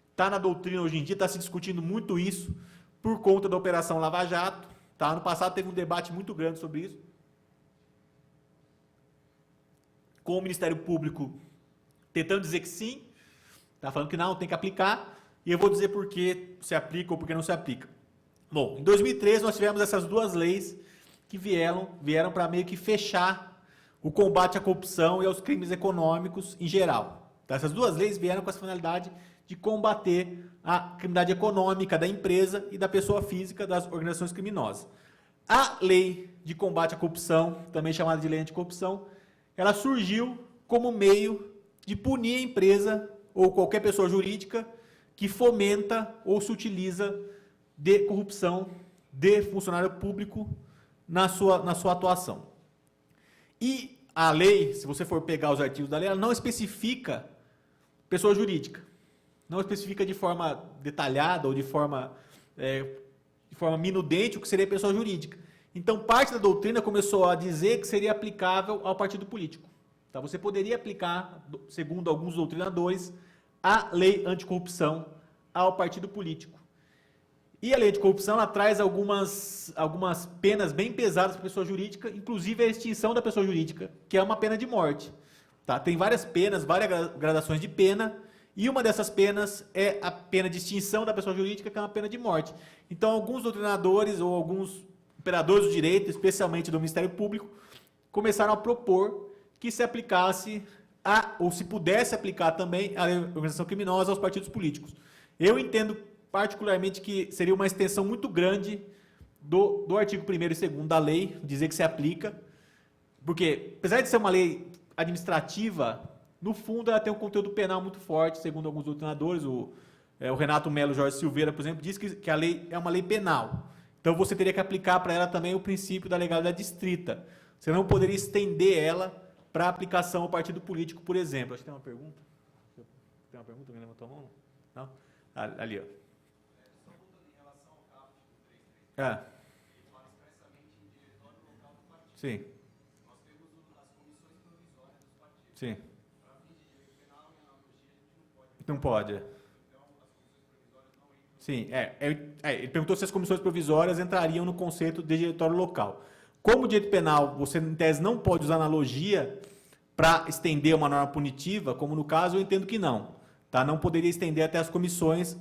está na doutrina hoje em dia, está se discutindo muito isso por conta da Operação Lava Jato. Tá? Ano passado teve um debate muito grande sobre isso, com o Ministério Público tentando dizer que sim, está falando que não, tem que aplicar, e eu vou dizer por que se aplica ou por que não se aplica. Bom, em 2013 nós tivemos essas duas leis que vieram para meio que fechar o combate à corrupção e aos crimes econômicos em geral. Então, essas duas leis vieram com essa finalidade de combater a criminalidade econômica da empresa e da pessoa física das organizações criminosas. A lei de combate à corrupção, também chamada de lei anticorrupção, ela surgiu como meio de punir a empresa ou qualquer pessoa jurídica que fomenta ou se utiliza de corrupção de funcionário público na sua atuação. E a lei, se você for pegar os artigos da lei, ela não especifica pessoa jurídica. Não especifica de forma detalhada ou de forma minudente o que seria pessoa jurídica. Então, parte da doutrina começou a dizer que seria aplicável ao partido político. Tá? Você poderia aplicar, segundo alguns doutrinadores, a lei anticorrupção ao partido político. E a lei de corrupção ela traz algumas penas bem pesadas para a pessoa jurídica, inclusive a extinção da pessoa jurídica, que é uma pena de morte. Tá? Tem várias penas, várias gradações de pena, e uma dessas penas é a pena de extinção da pessoa jurídica, que é uma pena de morte. Então, alguns doutrinadores ou alguns operadores do direito, especialmente do Ministério Público, começaram a propor que se aplicasse, ou se pudesse aplicar também a organização criminosa aos partidos políticos. Eu entendo particularmente que seria uma extensão muito grande do artigo 1º e 2º da lei, dizer que se aplica, porque, apesar de ser uma lei administrativa, no fundo ela tem um conteúdo penal muito forte, segundo alguns doutrinadores. O Renato Melo Jorge Silveira, por exemplo, diz que a lei é uma lei penal. Então você teria que aplicar para ela também o princípio da legalidade estrita. Você não poderia estender ela para aplicação ao partido político, por exemplo. Acho que tem uma pergunta. Tem uma pergunta? Alguém levantou a mão? Não? Ali, ó. Só voltando em relação ao caput do 333, ele fala expressamente em diretório local do partido. Sim. Nós temos as comissões provisórias dos partidos. Sim. Para fins de direito penal e analogia, a gente não pode. Não pode. Então, as comissões provisórias não entram. Sim, ele perguntou se as comissões provisórias entrariam no conceito de diretório local. Como direito penal, você, em tese, não pode usar analogia para estender uma norma punitiva, como no caso, eu entendo que não. Tá? Não poderia estender até as comissões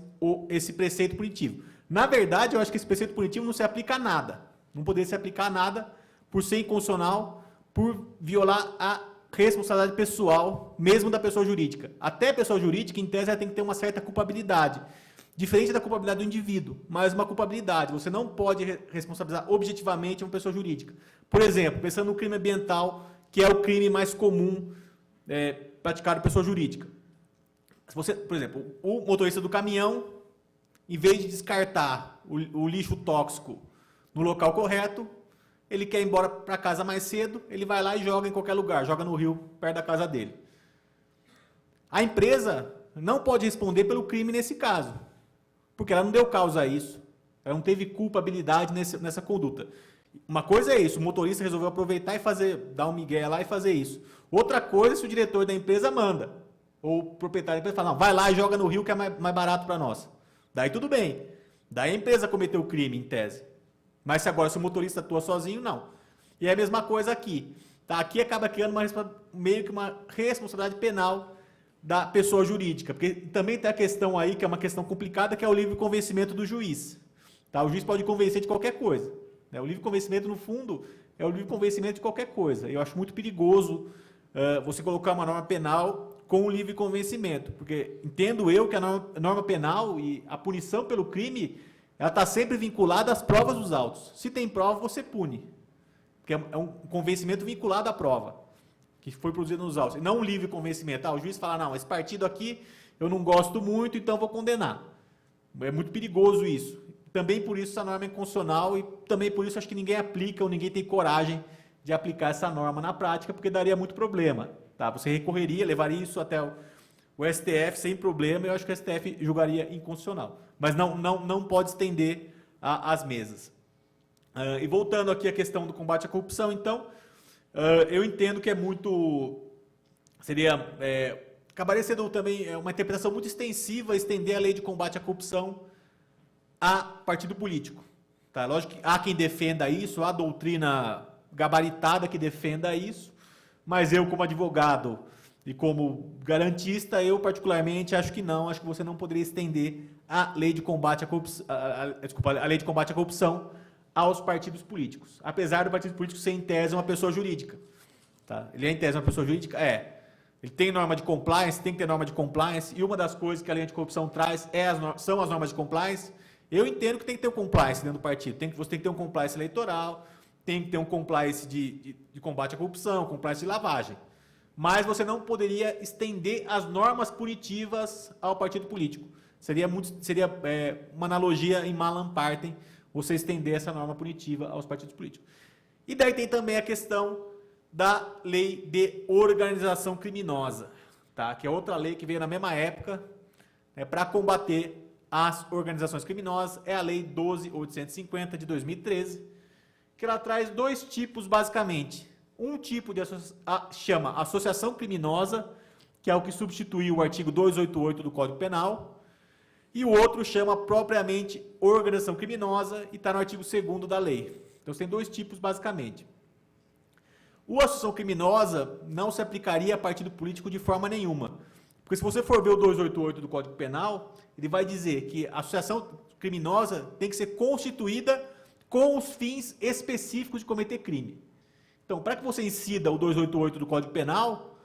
esse preceito punitivo. Na verdade, eu acho que esse preceito punitivo não se aplica a nada. Não poderia se aplicar a nada por ser inconstitucional, por violar a responsabilidade pessoal, mesmo da pessoa jurídica. Até a pessoa jurídica, em tese, ela tem que ter uma certa culpabilidade. Diferente da culpabilidade do indivíduo, mas uma culpabilidade. Você não pode responsabilizar objetivamente uma pessoa jurídica. Por exemplo, pensando no crime ambiental, que é o crime mais comum praticado por pessoa jurídica. Se você, por exemplo, o motorista do caminhão, em vez de descartar o lixo tóxico no local correto, ele quer ir embora para casa mais cedo, ele vai lá e joga em qualquer lugar, joga no rio, perto da casa dele. A empresa não pode responder pelo crime nesse caso, porque ela não deu causa a isso, ela não teve culpabilidade nessa conduta. Uma coisa é isso, o motorista resolveu aproveitar e dar um migué lá e fazer isso. Outra coisa é se o diretor da empresa manda, ou o proprietário da empresa fala, não, vai lá e joga no rio que é mais barato para nós. Daí tudo bem, daí a empresa cometeu o crime, em tese. Mas se o motorista atua sozinho, não. E é a mesma coisa aqui. Tá? Aqui acaba criando meio que uma responsabilidade penal da pessoa jurídica, porque também tem a questão aí, que é uma questão complicada, que é o livre convencimento do juiz. Tá? O juiz pode convencer de qualquer coisa. Né? O livre convencimento, no fundo, é o livre convencimento de qualquer coisa. Eu acho muito perigoso você colocar uma norma penal com o livre convencimento, porque entendo eu que a norma penal e a punição pelo crime, ela está sempre vinculada às provas dos autos. Se tem prova, você pune, porque é um convencimento vinculado à prova que foi produzido nos autos, e não um livre convencimento. O juiz fala, não, esse partido aqui eu não gosto muito, então vou condenar. É muito perigoso isso. Também por isso essa norma é inconstitucional e também por isso acho que ninguém aplica ou ninguém tem coragem de aplicar essa norma na prática, porque daria muito problema. Tá? Você recorreria, levaria isso até o STF sem problema, e eu acho que o STF julgaria inconstitucional. Mas não pode estender às mesas. E voltando aqui à questão do combate à corrupção, então, eu entendo que acabaria sendo também uma interpretação muito extensiva estender a lei de combate à corrupção a partido político. Tá? Lógico que há quem defenda isso, há doutrina gabaritada que defenda isso, mas eu, como advogado e como garantista, eu particularmente acho que não, acho que você não poderia estender a lei de combate à corrupção, a lei de combate à corrupção aos partidos políticos. Apesar do partido político ser, em tese, uma pessoa jurídica. Tá? Ele é, em tese, uma pessoa jurídica? Ele tem norma de compliance, tem que ter norma de compliance, e uma das coisas que a lei anticorrupção traz são as normas de compliance. Eu entendo que tem que ter um compliance dentro do partido. Você tem que ter um compliance eleitoral, tem que ter um compliance de combate à corrupção, compliance de lavagem. Mas você não poderia estender as normas punitivas ao partido político. Seria uma analogia em malam partem você estender essa norma punitiva aos partidos políticos. E daí tem também a questão da lei de organização criminosa, tá? Que é outra lei que veio na mesma época, para combater as organizações criminosas. É a lei 12.850 de 2013, que ela traz dois tipos basicamente. Um tipo chama associação criminosa, que é o que substituiu o artigo 288 do Código Penal, E o outro chama propriamente organização criminosa e está no artigo 2º da lei. Então, você tem dois tipos, basicamente. O associação criminosa não se aplicaria a partido político de forma nenhuma. Porque se você for ver o 288 do Código Penal, ele vai dizer que a associação criminosa tem que ser constituída com os fins específicos de cometer crime. Então, para que você incida o 288 do Código Penal,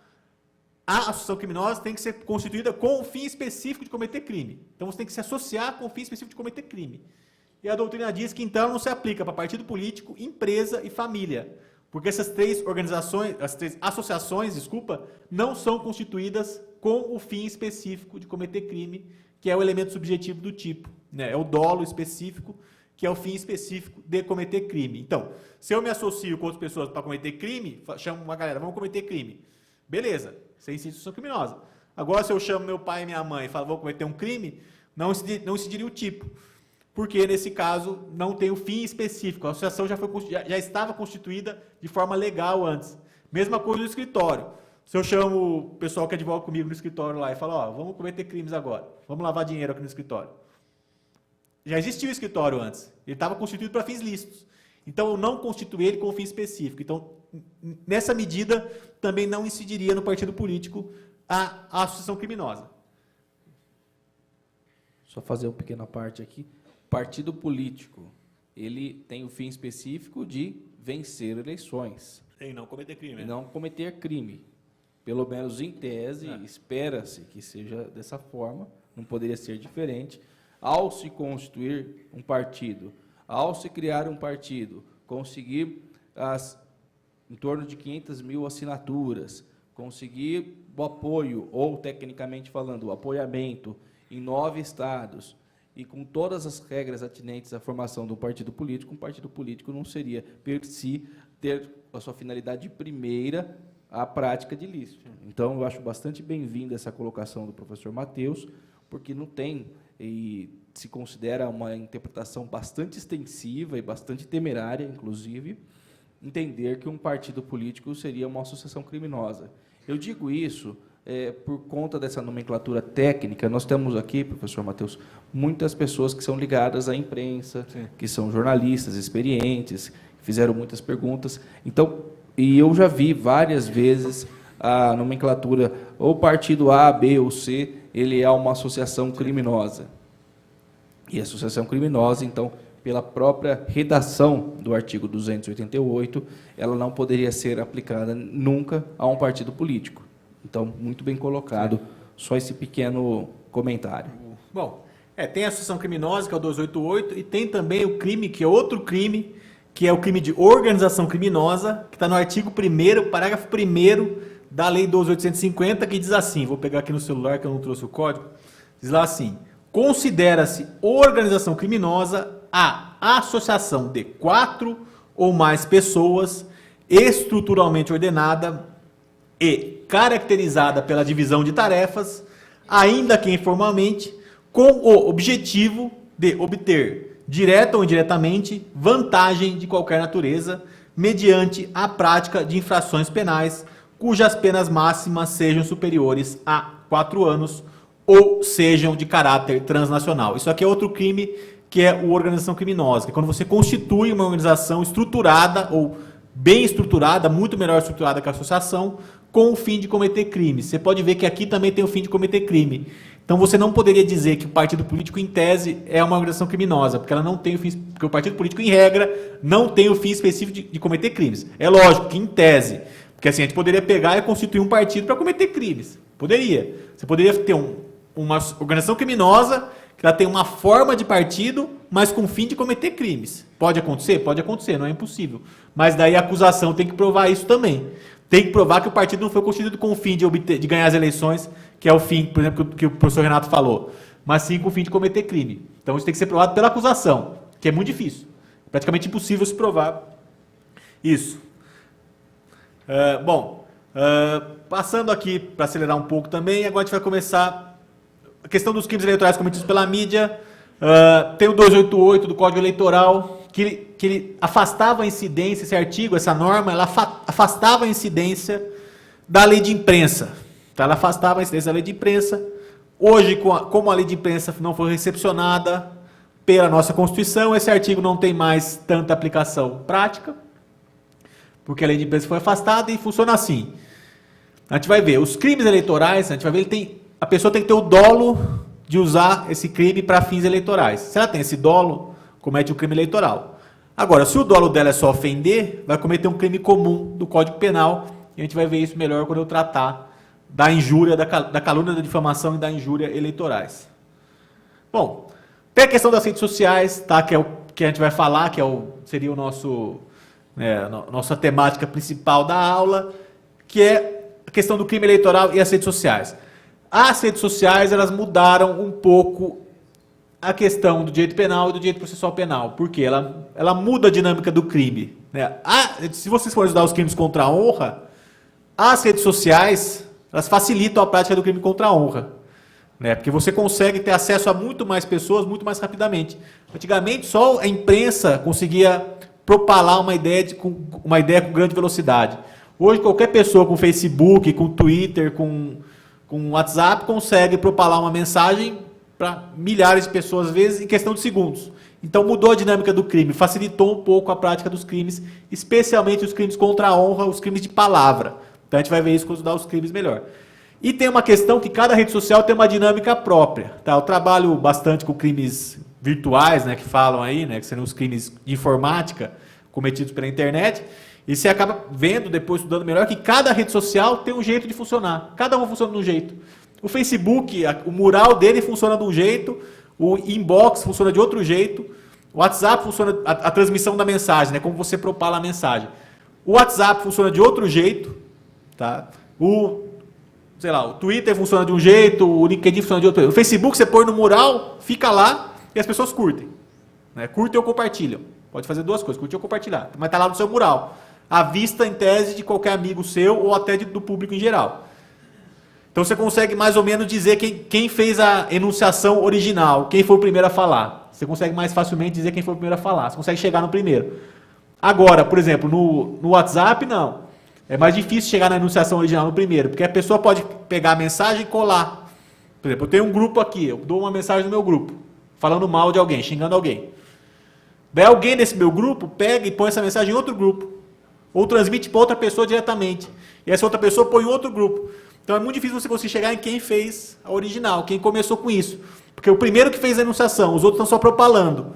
a associação criminosa tem que ser constituída com o fim específico de cometer crime. Então, você tem que se associar com o fim específico de cometer crime. E a doutrina diz que, então, não se aplica para partido político, empresa e família. Porque essas três organizações, as três associações, não são constituídas com o fim específico de cometer crime, que é o elemento subjetivo do tipo, né? É o dolo específico, que é o fim específico de cometer crime. Então, se eu me associo com outras pessoas para cometer crime, chamo uma galera, vamos cometer crime. Beleza, isso é instituição criminosa. Agora, se eu chamo meu pai e minha mãe e falo, vou cometer um crime, não incidiria o tipo. Porque, nesse caso, não tem o fim específico. A associação já estava constituída de forma legal antes. Mesma coisa no escritório. Se eu chamo o pessoal que advoga comigo no escritório lá e falo, ó, vamos cometer crimes agora, vamos lavar dinheiro aqui no escritório. Já existia o escritório antes. Ele estava constituído para fins lícitos. Então, eu não constituí ele com um fim específico. Então, nessa medida, também não incidiria no partido político a associação criminosa. Só fazer uma pequena parte aqui. Partido político, ele tem o fim específico de vencer eleições. E não cometer crime. E não cometer crime. Pelo menos em tese, espera-se que seja dessa forma, não poderia ser diferente. Ao se constituir um partido, ao se criar um partido, conseguir em torno de 500 mil assinaturas, conseguir o apoio, ou tecnicamente falando, o apoiamento em 9 estados, e com todas as regras atinentes à formação do partido político, um partido político não seria, per si, ter a sua finalidade primeira a prática de ilícito. Então, eu acho bastante bem-vinda essa colocação do professor Matheus, porque não tem, e se considera uma interpretação bastante extensiva e bastante temerária, inclusive, entender que um partido político seria uma associação criminosa. Eu digo isso por conta dessa nomenclatura técnica. Nós temos aqui, professor Matheus, muitas pessoas que são ligadas à imprensa, sim, que são jornalistas experientes, fizeram muitas perguntas. Então, e eu já vi várias vezes a nomenclatura, ou partido A, B ou C, ele é uma associação criminosa. E a associação criminosa, então, pela própria redação do artigo 288, ela não poderia ser aplicada nunca a um partido político. Então, muito bem colocado, só esse pequeno comentário. Bom, tem a associação criminosa, que é o 288, e tem também o crime, que é outro crime, que é o crime de organização criminosa, que está no artigo 1º, parágrafo 1º da Lei 12.850, que diz assim, vou pegar aqui no celular, que eu não trouxe o código, diz lá assim, considera-se organização criminosa a associação de 4 ou mais pessoas estruturalmente ordenada e caracterizada pela divisão de tarefas, ainda que informalmente, com o objetivo de obter, direta ou indiretamente, vantagem de qualquer natureza, mediante a prática de infrações penais, cujas penas máximas sejam superiores a 4 anos ou sejam de caráter transnacional. Isso aqui é outro crime, que é a organização criminosa, que é quando você constitui uma organização estruturada ou bem estruturada, muito melhor estruturada que a associação, com o fim de cometer crime. Você pode ver que aqui também tem o fim de cometer crime. Então você não poderia dizer que o partido político, em tese, é uma organização criminosa, porque ela não tem o fim, porque o partido político, em regra, não tem o fim específico de cometer crimes. É lógico que, em tese, porque assim, a gente poderia pegar e constituir um partido para cometer crimes. Poderia. Você poderia ter uma organização criminosa, que ela tem uma forma de partido, mas com o fim de cometer crimes. Pode acontecer? Pode acontecer, não é impossível. Mas daí a acusação tem que provar isso também. Tem que provar que o partido não foi constituído com o fim de ganhar as eleições, que é o fim, por exemplo, que o professor Renato falou, mas sim com o fim de cometer crime. Então isso tem que ser provado pela acusação, que é muito difícil. Praticamente impossível se provar isso. Passando aqui, para acelerar um pouco também, agora a gente vai começar a questão dos crimes eleitorais cometidos pela mídia. Tem o 288 do Código Eleitoral, que ele afastava a incidência, esse artigo, essa norma, ela afastava a incidência da lei de imprensa. Então, ela afastava a incidência da lei de imprensa Hoje, como a lei de imprensa não foi recepcionada pela nossa Constituição, esse artigo não tem mais tanta aplicação prática, porque a lei de imprensa foi afastada e funciona assim. A gente vai ver, os crimes eleitorais, a gente vai ver, a pessoa tem que ter o dolo de usar esse crime para fins eleitorais. Se ela tem esse dolo, comete um crime eleitoral. Agora, se o dolo dela é só ofender, vai cometer um crime comum do Código Penal, e a gente vai ver isso melhor quando eu tratar da injúria, da calúnia, da difamação e da injúria eleitorais. Bom, tem a questão das redes sociais, tá, que é o que a gente vai falar, que seria o nossa temática principal da aula, que é a questão do crime eleitoral e as redes sociais. As redes sociais, elas mudaram um pouco a questão do direito penal e do direito processual penal. Por quê? Ela muda a dinâmica do crime, né? Se vocês forem estudar os crimes contra a honra, as redes sociais, elas facilitam a prática do crime contra a honra, né? Porque você consegue ter acesso a muito mais pessoas, muito mais rapidamente. Antigamente, só a imprensa conseguia propalar uma ideia com grande velocidade. Hoje, qualquer pessoa com Facebook, com Twitter, com WhatsApp, consegue propalar uma mensagem para milhares de pessoas, às vezes, em questão de segundos. Então, mudou a dinâmica do crime, facilitou um pouco a prática dos crimes, especialmente os crimes contra a honra, os crimes de palavra. Então, a gente vai ver isso quando estudar os crimes melhor. E tem uma questão que cada rede social tem uma dinâmica própria. Tá? Eu trabalho bastante com crimes virtuais, né, que falam aí, né, que seriam os crimes de informática cometidos pela internet. E você acaba vendo, depois estudando melhor, que cada rede social tem um jeito de funcionar. Cada uma funciona de um jeito. O Facebook, o mural dele funciona de um jeito, o inbox funciona de outro jeito, o WhatsApp funciona, a transmissão da mensagem, né, como você propala a mensagem. O WhatsApp funciona de outro jeito, tá? O Twitter funciona de um jeito, o LinkedIn funciona de outro jeito. O Facebook você põe no mural, fica lá e as pessoas curtem. Né? Curtem ou compartilham. Pode fazer duas coisas, curtir ou compartilhar. Mas está lá no seu mural. À vista, em tese, de qualquer amigo seu ou até do público em geral. Então você consegue mais ou menos dizer quem fez a enunciação original, quem foi o primeiro a falar. Você consegue mais facilmente dizer quem foi o primeiro a falar. Você consegue chegar no primeiro. Agora, por exemplo, no WhatsApp, não. É mais difícil chegar na enunciação original no primeiro, porque a pessoa pode pegar a mensagem e colar. Por exemplo, eu tenho um grupo aqui, eu dou uma mensagem no meu grupo, falando mal de alguém, xingando alguém. Daí alguém desse meu grupo pega e põe essa mensagem em outro grupo. Ou transmite para outra pessoa diretamente. E essa outra pessoa põe em outro grupo. Então é muito difícil você conseguir chegar em quem fez a original, quem começou com isso. Porque o primeiro que fez a enunciação, os outros estão só propalando.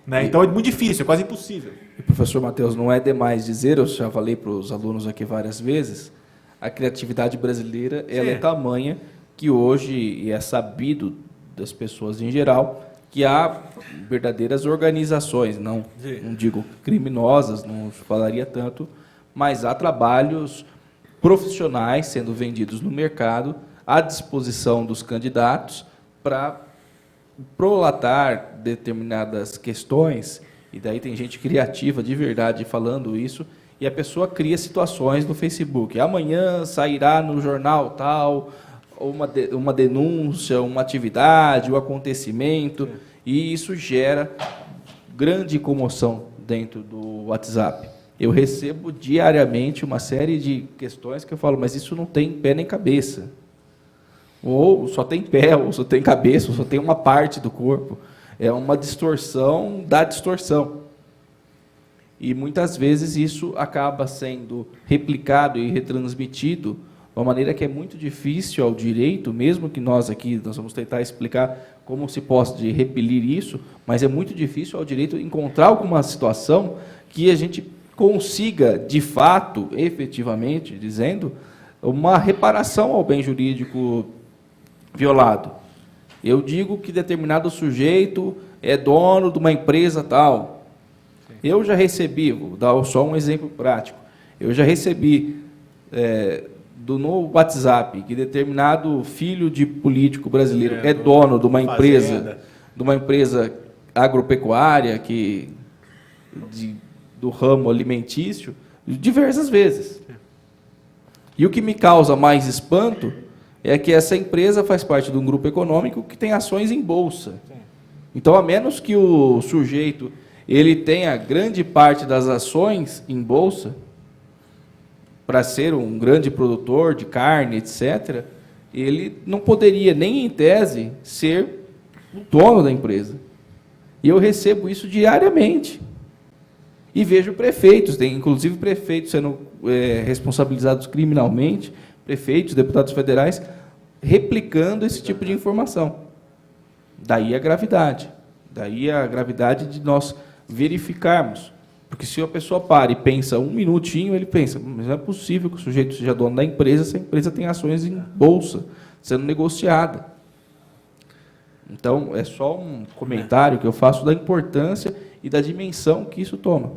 Né? Então é muito difícil, é quase impossível. E, professor Matheus, não é demais dizer, eu já falei para os alunos aqui várias vezes, a criatividade brasileira ela é tamanha que hoje, e é sabido das pessoas em geral, que há verdadeiras organizações, não digo criminosas, não falaria tanto, mas há trabalhos profissionais sendo vendidos no mercado à disposição dos candidatos para prolatar determinadas questões, e daí tem gente criativa de verdade falando isso, e a pessoa cria situações no Facebook. Amanhã sairá no jornal tal, uma denúncia, uma atividade, um acontecimento, e isso gera grande comoção dentro do WhatsApp. Eu recebo diariamente uma série de questões que eu falo, mas isso não tem pé nem cabeça. Ou só tem pé, ou só tem cabeça, ou só tem uma parte do corpo. É uma distorção da distorção. E muitas vezes isso acaba sendo replicado e retransmitido de uma maneira que é muito difícil ao direito, mesmo que nós vamos tentar explicar como se pode repelir isso, mas é muito difícil ao direito encontrar alguma situação que a gente consiga, de fato, efetivamente, dizendo, uma reparação ao bem jurídico violado. Eu digo que determinado sujeito é dono de uma empresa tal. Eu já recebi, vou dar só um exemplo prático, eu já recebi no WhatsApp que determinado filho de político brasileiro é dono de uma empresa agropecuária do ramo alimentício diversas vezes. E o que me causa mais espanto é que essa empresa faz parte de um grupo econômico que tem ações em bolsa. Então, a menos que o sujeito ele tenha grande parte das ações em bolsa, para ser um grande produtor de carne, etc., ele não poderia, nem em tese, ser o dono da empresa. E eu recebo isso diariamente. E vejo prefeitos, tem inclusive prefeitos sendo responsabilizados criminalmente, prefeitos, deputados federais, replicando esse tipo de informação. Daí a gravidade. Daí a gravidade de nós verificarmos. Porque se a pessoa para e pensa um minutinho, ele pensa, mas não é possível que o sujeito seja dono da empresa se a empresa tem ações em bolsa, sendo negociada. Então, é só um comentário que eu faço da importância e da dimensão que isso toma.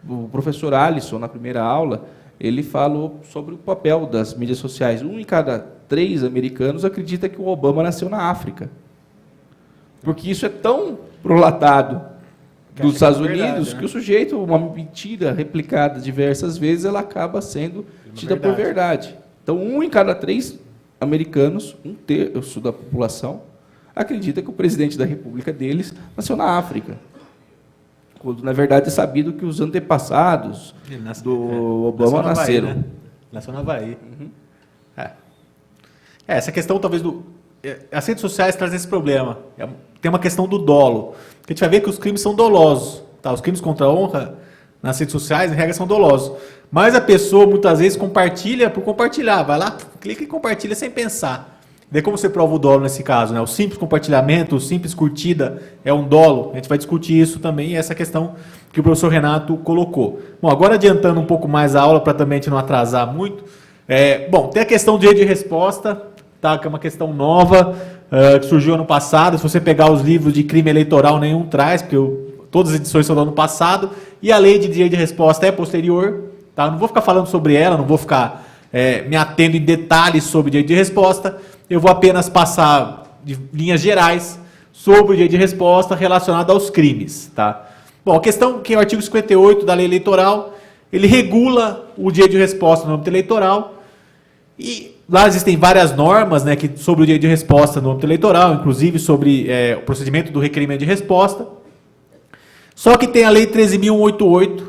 O professor Alisson, na primeira aula, ele falou sobre o papel das mídias sociais. 1 em cada 3 americanos acredita que o Obama nasceu na África. Porque isso é tão prolatado dos Estados Unidos, que o sujeito, uma mentira replicada diversas vezes, ela acaba sendo tida por verdade. Então, 1 em cada 3 americanos, 1/3 da população, acredita que o presidente da república deles nasceu na África. Quando, na verdade, é sabido que os antepassados do Obama nasceram. Né? Nasceu na Havaí. Uhum. Essa questão, talvez, as redes sociais trazem esse problema. Tem uma questão do dolo. A gente vai ver que os crimes são dolosos. Tá? Os crimes contra a honra nas redes sociais, em regra, são dolosos. Mas a pessoa, muitas vezes, compartilha por compartilhar. Vai lá, clica e compartilha sem pensar. Daí como você prova o dolo nesse caso? Né? O simples compartilhamento, o simples curtida é um dolo. A gente vai discutir isso também, e essa questão que o professor Renato colocou. Bom, agora adiantando um pouco mais a aula, para também a gente não atrasar muito. Bom, tem a questão do direito de resposta, tá? Que é uma questão nova, que surgiu ano passado. Se você pegar os livros de crime eleitoral, nenhum traz, porque todas as edições são do ano passado, e a lei de direito de resposta é posterior. Tá? Eu não vou ficar falando sobre ela, não vou ficar me atendo em detalhes sobre o direito de resposta. Eu vou apenas passar de linhas gerais sobre o direito de resposta relacionado aos crimes. Tá? Bom, a questão que é o artigo 58 da lei eleitoral, ele regula o direito de resposta no âmbito eleitoral, e lá existem várias normas, né, sobre o direito de resposta no âmbito eleitoral, inclusive sobre o procedimento do requerimento de resposta. Só que tem a lei 13.188,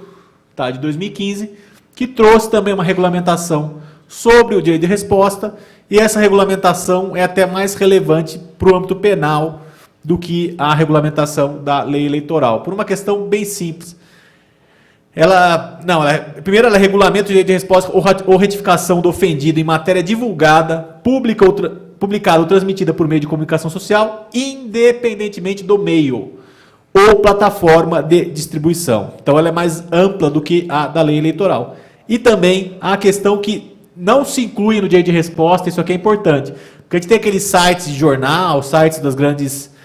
tá, de 2015, que trouxe também uma regulamentação sobre o direito de resposta, e essa regulamentação é até mais relevante para o âmbito penal do que a regulamentação da lei eleitoral, por uma questão bem simples. Primeiro, ela regulamenta o direito de resposta ou retificação do ofendido em matéria divulgada, publicada ou transmitida por meio de comunicação social, independentemente do meio ou plataforma de distribuição. Então, ela é mais ampla do que a da lei eleitoral. E também a questão que não se inclui no direito de resposta, isso aqui é importante, porque a gente tem aqueles sites de jornal, sites das grandes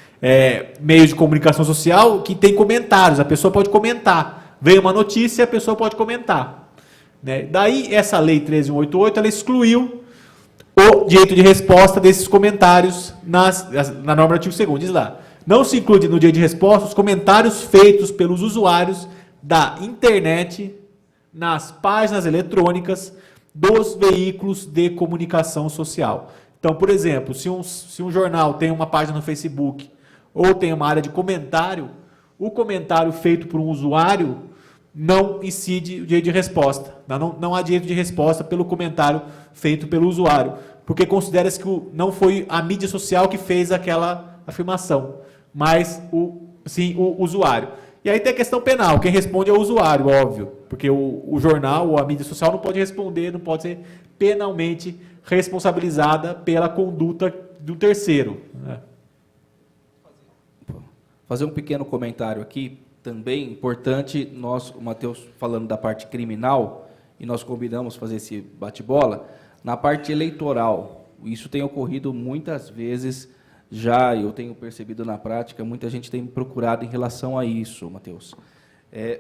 meios de comunicação social, que tem comentários, a pessoa pode comentar. Veio uma notícia, a pessoa pode comentar. Né? Daí, essa lei 13.188, ela excluiu o direito de resposta desses comentários na norma do artigo 2º. Diz lá, não se inclui no direito de resposta os comentários feitos pelos usuários da internet nas páginas eletrônicas dos veículos de comunicação social. Então, por exemplo, se um jornal tem uma página no Facebook ou tem uma área de comentário, o comentário feito por um usuário não incide o direito de resposta. Não há direito de resposta pelo comentário feito pelo usuário, porque considera-se que não foi a mídia social que fez aquela afirmação, mas sim o usuário. E aí tem a questão penal, quem responde é o usuário, óbvio, porque o jornal ou a mídia social não pode responder, não pode ser penalmente responsabilizada pela conduta do terceiro. Né? Fazer um pequeno comentário aqui, também importante, o Matheus falando da parte criminal, e nós combinamos fazer esse bate-bola, na parte eleitoral, isso tem ocorrido muitas vezes. Já eu tenho percebido na prática, muita gente tem me procurado em relação a isso, Matheus.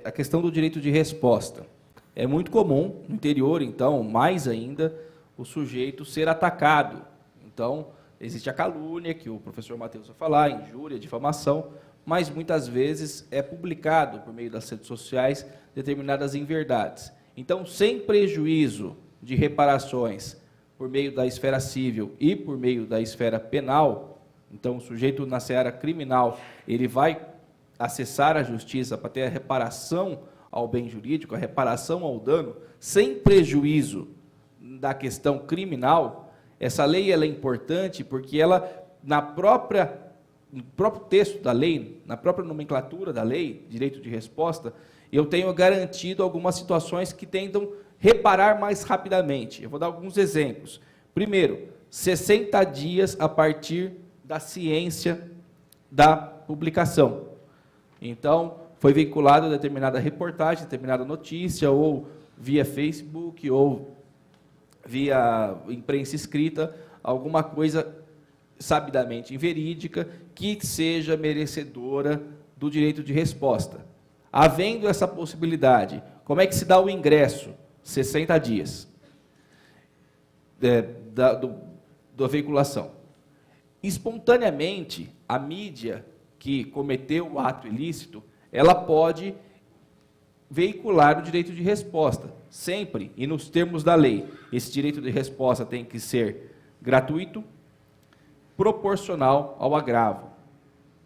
A questão do direito de resposta. É muito comum, no interior, então, mais ainda, o sujeito ser atacado. Então, existe a calúnia, que o professor Matheus vai falar, injúria, difamação, mas muitas vezes é publicado, por meio das redes sociais, determinadas inverdades. Então, sem prejuízo de reparações por meio da esfera civil e por meio da esfera penal. Então, o sujeito na seara criminal, ele vai acessar a justiça para ter a reparação ao bem jurídico, a reparação ao dano, sem prejuízo da questão criminal. Essa lei ela é importante porque ela, no próprio texto da lei, na própria nomenclatura da lei, direito de resposta, eu tenho garantido algumas situações que tentam reparar mais rapidamente. Eu vou dar alguns exemplos. Primeiro, 60 dias a partir da ciência da publicação. Então, foi vinculada determinada reportagem, determinada notícia, ou via Facebook, ou via imprensa escrita, alguma coisa sabidamente inverídica, que seja merecedora do direito de resposta. Havendo essa possibilidade, como é que se dá o ingresso? 60 dias da veiculação. Espontaneamente, a mídia que cometeu o ato ilícito, ela pode veicular o direito de resposta, sempre, e nos termos da lei. Esse direito de resposta tem que ser gratuito, proporcional ao agravo.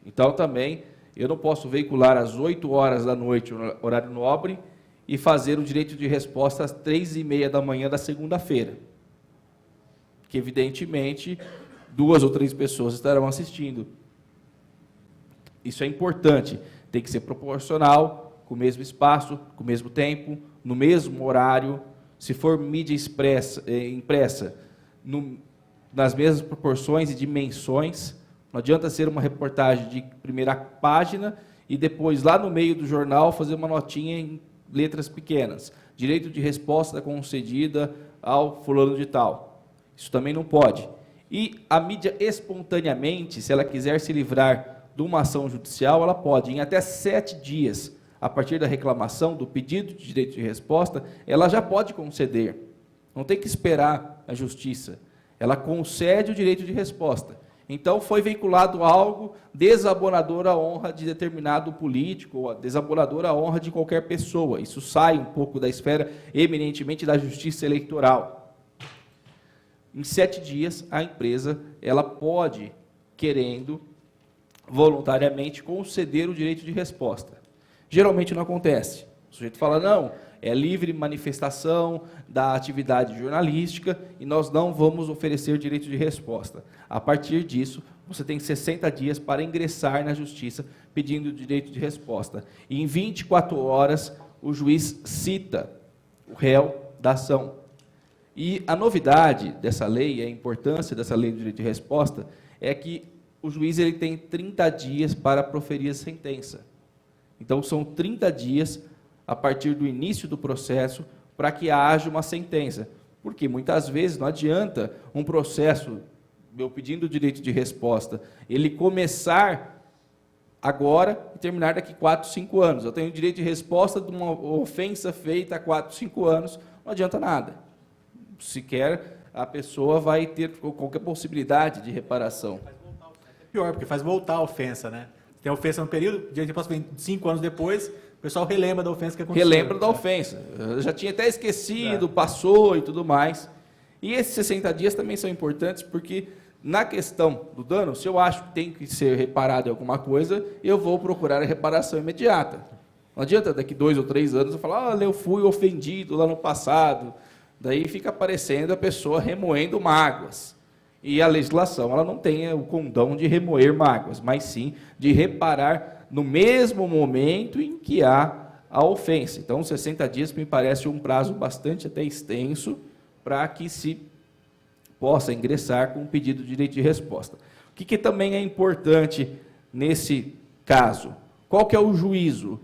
Então, também, eu não posso veicular às 8 horas da noite, horário nobre, e fazer o direito de resposta às 3h30 da manhã da segunda-feira. Que, evidentemente, 2 ou 3 pessoas estarão assistindo. Isso é importante. Tem que ser proporcional, com o mesmo espaço, com o mesmo tempo, no mesmo horário. Se for mídia impressa, nas mesmas proporções e dimensões. Não adianta ser uma reportagem de primeira página e depois, lá no meio do jornal, fazer uma notinha em letras pequenas. Direito de resposta concedida ao fulano de tal. Isso também não pode. E a mídia, espontaneamente, se ela quiser se livrar de uma ação judicial, ela pode, em até 7 dias, a partir da reclamação, do pedido de direito de resposta, ela já pode conceder. Não tem que esperar a justiça. Ela concede o direito de resposta. Então, foi veiculado algo desabonador à honra de determinado político, ou desabonador à honra de qualquer pessoa. Isso sai um pouco da esfera, eminentemente, da justiça eleitoral. Em 7 dias, a empresa ela pode, querendo, voluntariamente, conceder o direito de resposta. Geralmente não acontece. O sujeito fala, não, é livre manifestação da atividade jornalística e nós não vamos oferecer direito de resposta. A partir disso, você tem 60 dias para ingressar na justiça pedindo direito de resposta. E em 24 horas, o juiz cita o réu da ação. E a novidade dessa lei, a importância dessa lei do direito de resposta, é que o juiz ele tem 30 dias para proferir a sentença. Então, são 30 dias a partir do início do processo para que haja uma sentença. Porque muitas vezes não adianta um processo, eu pedindo direito de resposta, ele começar agora e terminar daqui 4, 5 anos. Eu tenho direito de resposta de uma ofensa feita há 4, 5 anos, não adianta nada. Sequer a pessoa vai ter qualquer possibilidade de reparação. É pior, porque faz voltar a ofensa, né? Tem ofensa no período, direito de resposta vem 5 anos depois, o pessoal relembra da ofensa que aconteceu. Relembra da ofensa. Eu já tinha até esquecido, passou e tudo mais. E esses 60 dias também são importantes porque, na questão do dano, se eu acho que tem que ser reparado em alguma coisa, eu vou procurar a reparação imediata. Não adianta daqui 2 ou 3 anos eu falar, eu fui ofendido lá no passado. Daí fica aparecendo a pessoa remoendo mágoas. E a legislação ela não tem o condão de remoer mágoas, mas sim de reparar no mesmo momento em que há a ofensa. Então, 60 dias me parece um prazo bastante até extenso para que se possa ingressar com um pedido de direito de resposta. O que também é importante nesse caso? Qual que é o juízo?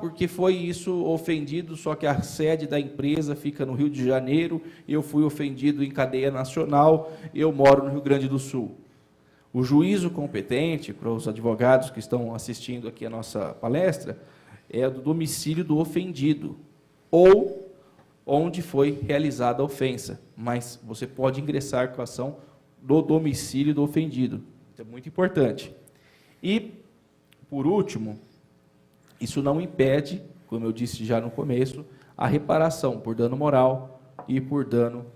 Porque foi isso ofendido, só que a sede da empresa fica no Rio de Janeiro, eu fui ofendido em cadeia nacional, eu moro no Rio Grande do Sul. O juízo competente, para os advogados que estão assistindo aqui a nossa palestra, é do domicílio do ofendido, ou onde foi realizada a ofensa, mas você pode ingressar com a ação do domicílio do ofendido. Isso é muito importante. E, por último, isso não impede, como eu disse já no começo, a reparação por dano moral e por dano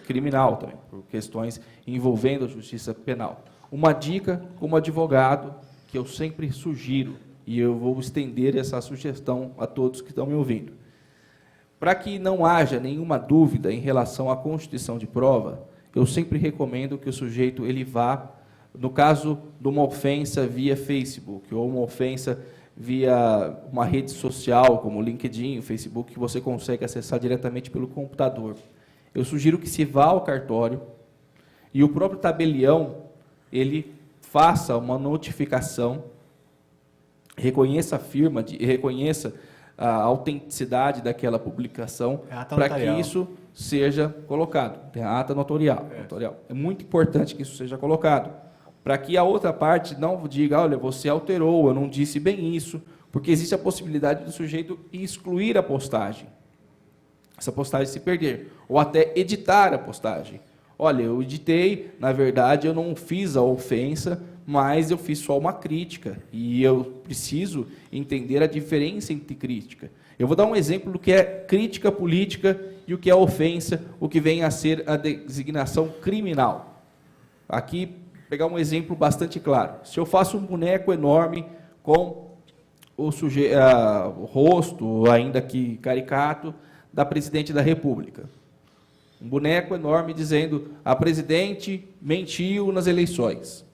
criminal também, por questões envolvendo a justiça penal. Uma dica como advogado que eu sempre sugiro, e eu vou estender essa sugestão a todos que estão me ouvindo. Para que não haja nenhuma dúvida em relação à constituição de prova, eu sempre recomendo que o sujeito ele vá, no caso de uma ofensa via Facebook, ou uma ofensa via uma rede social, como o LinkedIn, o Facebook, que você consegue acessar diretamente pelo computador. Eu sugiro que se vá ao cartório e o próprio tabelião, ele faça uma notificação, reconheça a firma, reconheça a autenticidade daquela publicação, para que isso seja colocado. Tem a ata notarial. É muito importante que isso seja colocado, para que a outra parte não diga, olha, você alterou, eu não disse bem isso, porque existe a possibilidade do sujeito excluir a postagem, essa postagem se perder, ou até editar a postagem. Olha, eu editei, na verdade eu não fiz a ofensa, mas eu fiz só uma crítica, e eu preciso entender a diferença entre crítica. Eu vou dar um exemplo do que é crítica política e o que é ofensa, o que vem a ser a designação criminal. Aqui, pegar um exemplo bastante claro. Se eu faço um boneco enorme com o rosto, ainda que caricato, da presidente da República. Um boneco enorme dizendo, a presidente mentiu nas eleições.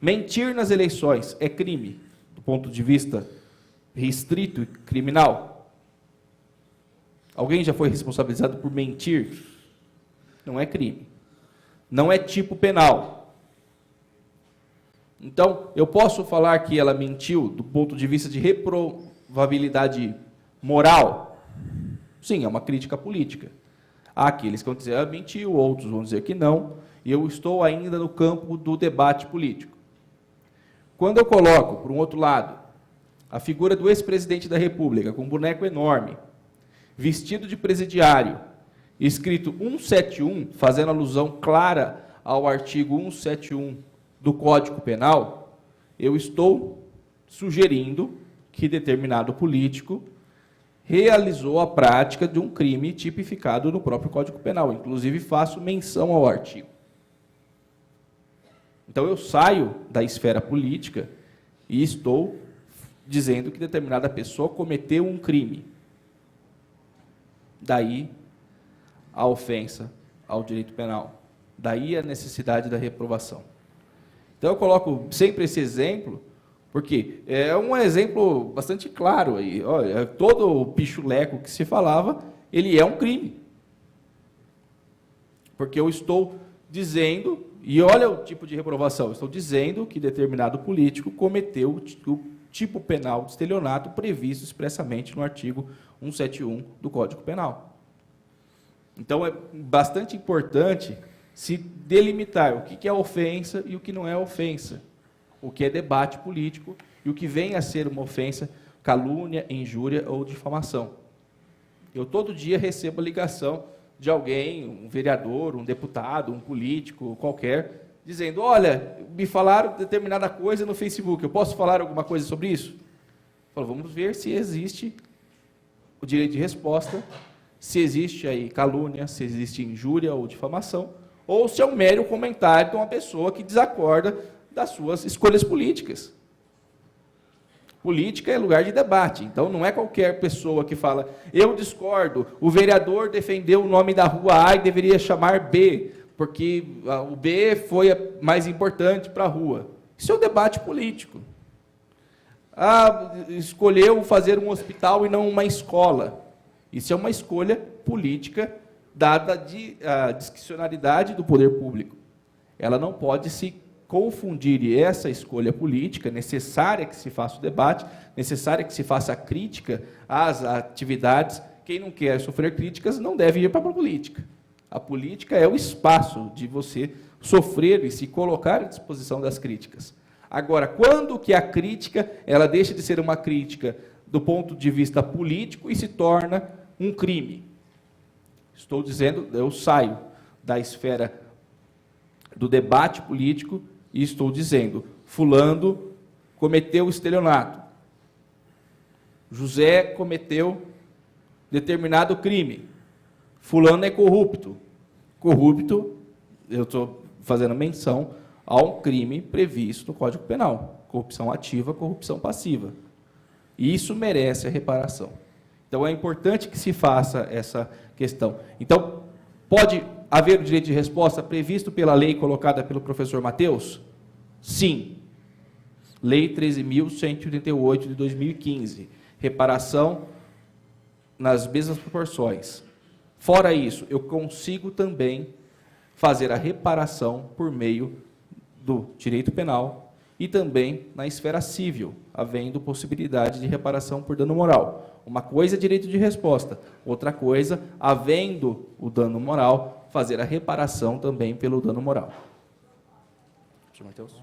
Mentir nas eleições é crime, do ponto de vista restrito e criminal? Alguém já foi responsabilizado por mentir? Não é crime. Não é tipo penal. Então, eu posso falar que ela mentiu do ponto de vista de reprovabilidade moral? Sim, é uma crítica política. Há aqueles que vão dizer, ah, mentiu, outros vão dizer que não, e eu estou ainda no campo do debate político. Quando eu coloco, por um outro lado, a figura do ex-presidente da República, com um boneco enorme, vestido de presidiário, escrito 171, fazendo alusão clara ao artigo 171 do Código Penal, eu estou sugerindo que determinado político realizou a prática de um crime tipificado no próprio Código Penal. Inclusive, faço menção ao artigo. Então, eu saio da esfera política e estou dizendo que determinada pessoa cometeu um crime. Daí a ofensa ao direito penal. Daí a necessidade da reprovação. Então, eu coloco sempre esse exemplo, porque é um exemplo bastante claro aí. Olha, todo o pichuleco que se falava, ele é um crime. Porque eu estou dizendo, e olha o tipo de reprovação, eu estou dizendo que determinado político cometeu o tipo penal de estelionato previsto expressamente no artigo 171 do Código Penal. Então, é bastante importante se delimitar o que é ofensa e o que não é ofensa, o que é debate político e o que vem a ser uma ofensa, calúnia, injúria ou difamação. Eu todo dia recebo a ligação de alguém, um vereador, um deputado, um político, qualquer, dizendo, olha, me falaram determinada coisa no Facebook, eu posso falar alguma coisa sobre isso? Eu falo, vamos ver se existe o direito de resposta, se existe aí calúnia, se existe injúria ou difamação, ou se é um mero comentário de uma pessoa que desacorda das suas escolhas políticas. Política é lugar de debate, então não é qualquer pessoa que fala, eu discordo, o vereador defendeu o nome da rua A e deveria chamar B, porque o B foi mais importante para a rua. Isso é um debate político. Escolheu fazer um hospital e não uma escola. Isso é uma escolha política dada a discricionariedade do poder público. Ela não pode se confundir, e essa escolha política, necessária que se faça o debate, necessária que se faça a crítica às atividades. Quem não quer sofrer críticas não deve ir para a política. A política é o espaço de você sofrer e se colocar à disposição das críticas. Agora, quando que a crítica ela deixa de ser uma crítica do ponto de vista político e se torna um crime? Estou dizendo, eu saio da esfera do debate político e estou dizendo, fulano cometeu estelionato, José cometeu determinado crime, fulano é corrupto. Corrupto, eu estou fazendo menção a um crime previsto no Código Penal, corrupção ativa, corrupção passiva. E isso merece a reparação. Então, é importante que se faça essa questão. Então, pode haver o direito de resposta previsto pela lei colocada pelo professor Matheus? Sim. Lei 13.188 de 2015. Reparação nas mesmas proporções. Fora isso, eu consigo também fazer a reparação por meio do direito penal e também na esfera civil, havendo possibilidade de reparação por dano moral. Uma coisa é direito de resposta, outra coisa, havendo o dano moral, fazer a reparação também pelo dano moral. Professor Matheus?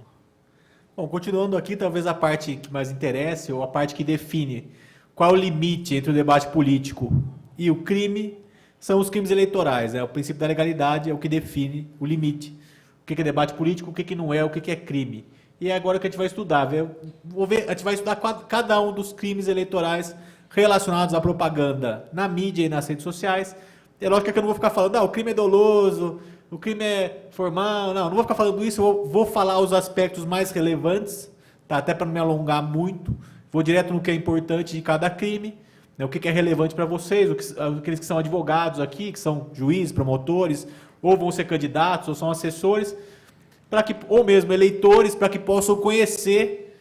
Bom, continuando aqui, talvez a parte que mais interessa, ou a parte que define qual é o limite entre o debate político e o crime, são os crimes eleitorais. O princípio da legalidade é o que define o limite. O que é debate político, o que não é, o que é crime. E é agora que a gente vai estudar. A gente vai estudar cada um dos crimes eleitorais relacionados à propaganda na mídia e nas redes sociais. É lógico que eu não vou ficar falando, o crime é doloso, o crime é formal. Não vou ficar falando isso, eu vou falar os aspectos mais relevantes, tá? Até para não me alongar muito. Vou direto no que é importante de cada crime, né? O que é relevante para vocês, aqueles que são advogados aqui, que são juízes, promotores, ou vão ser candidatos, ou são assessores, ou mesmo eleitores, para que possam conhecer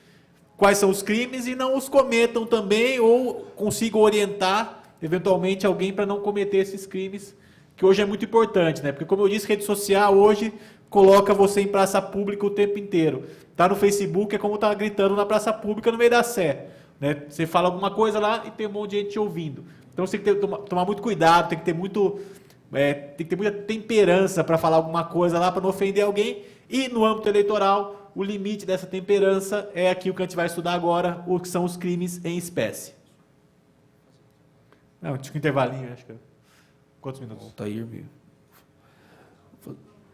quais são os crimes e não os cometam também, ou consigam orientar, eventualmente, alguém para não cometer esses crimes, que hoje é muito importante, né? Porque, como eu disse, rede social hoje coloca você em praça pública o tempo inteiro. Tá no Facebook, é como tá gritando na praça pública no meio da sé, né? Você fala alguma coisa lá e tem um monte de gente ouvindo. Então você tem que tomar muito cuidado, tem que ter muita temperança para falar alguma coisa lá, para não ofender alguém. E no âmbito eleitoral, o limite dessa temperança é aqui o que a gente vai estudar agora, o que são os crimes em espécie. Não, tinha um intervalinho, acho que. Quantos minutos? Altair,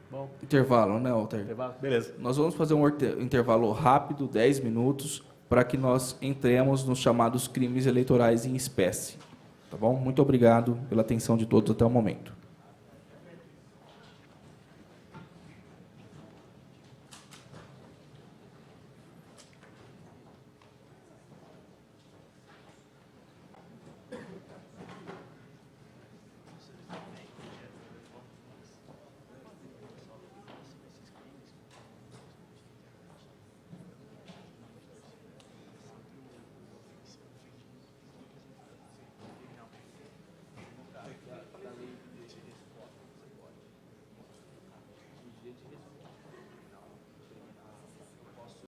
bom. Intervalo, né, Altair? Intervalo? Beleza. Nós vamos fazer um intervalo rápido, 10 minutos, para que nós entremos nos chamados crimes eleitorais em espécie. Tá bom? Muito obrigado pela atenção de todos até o momento.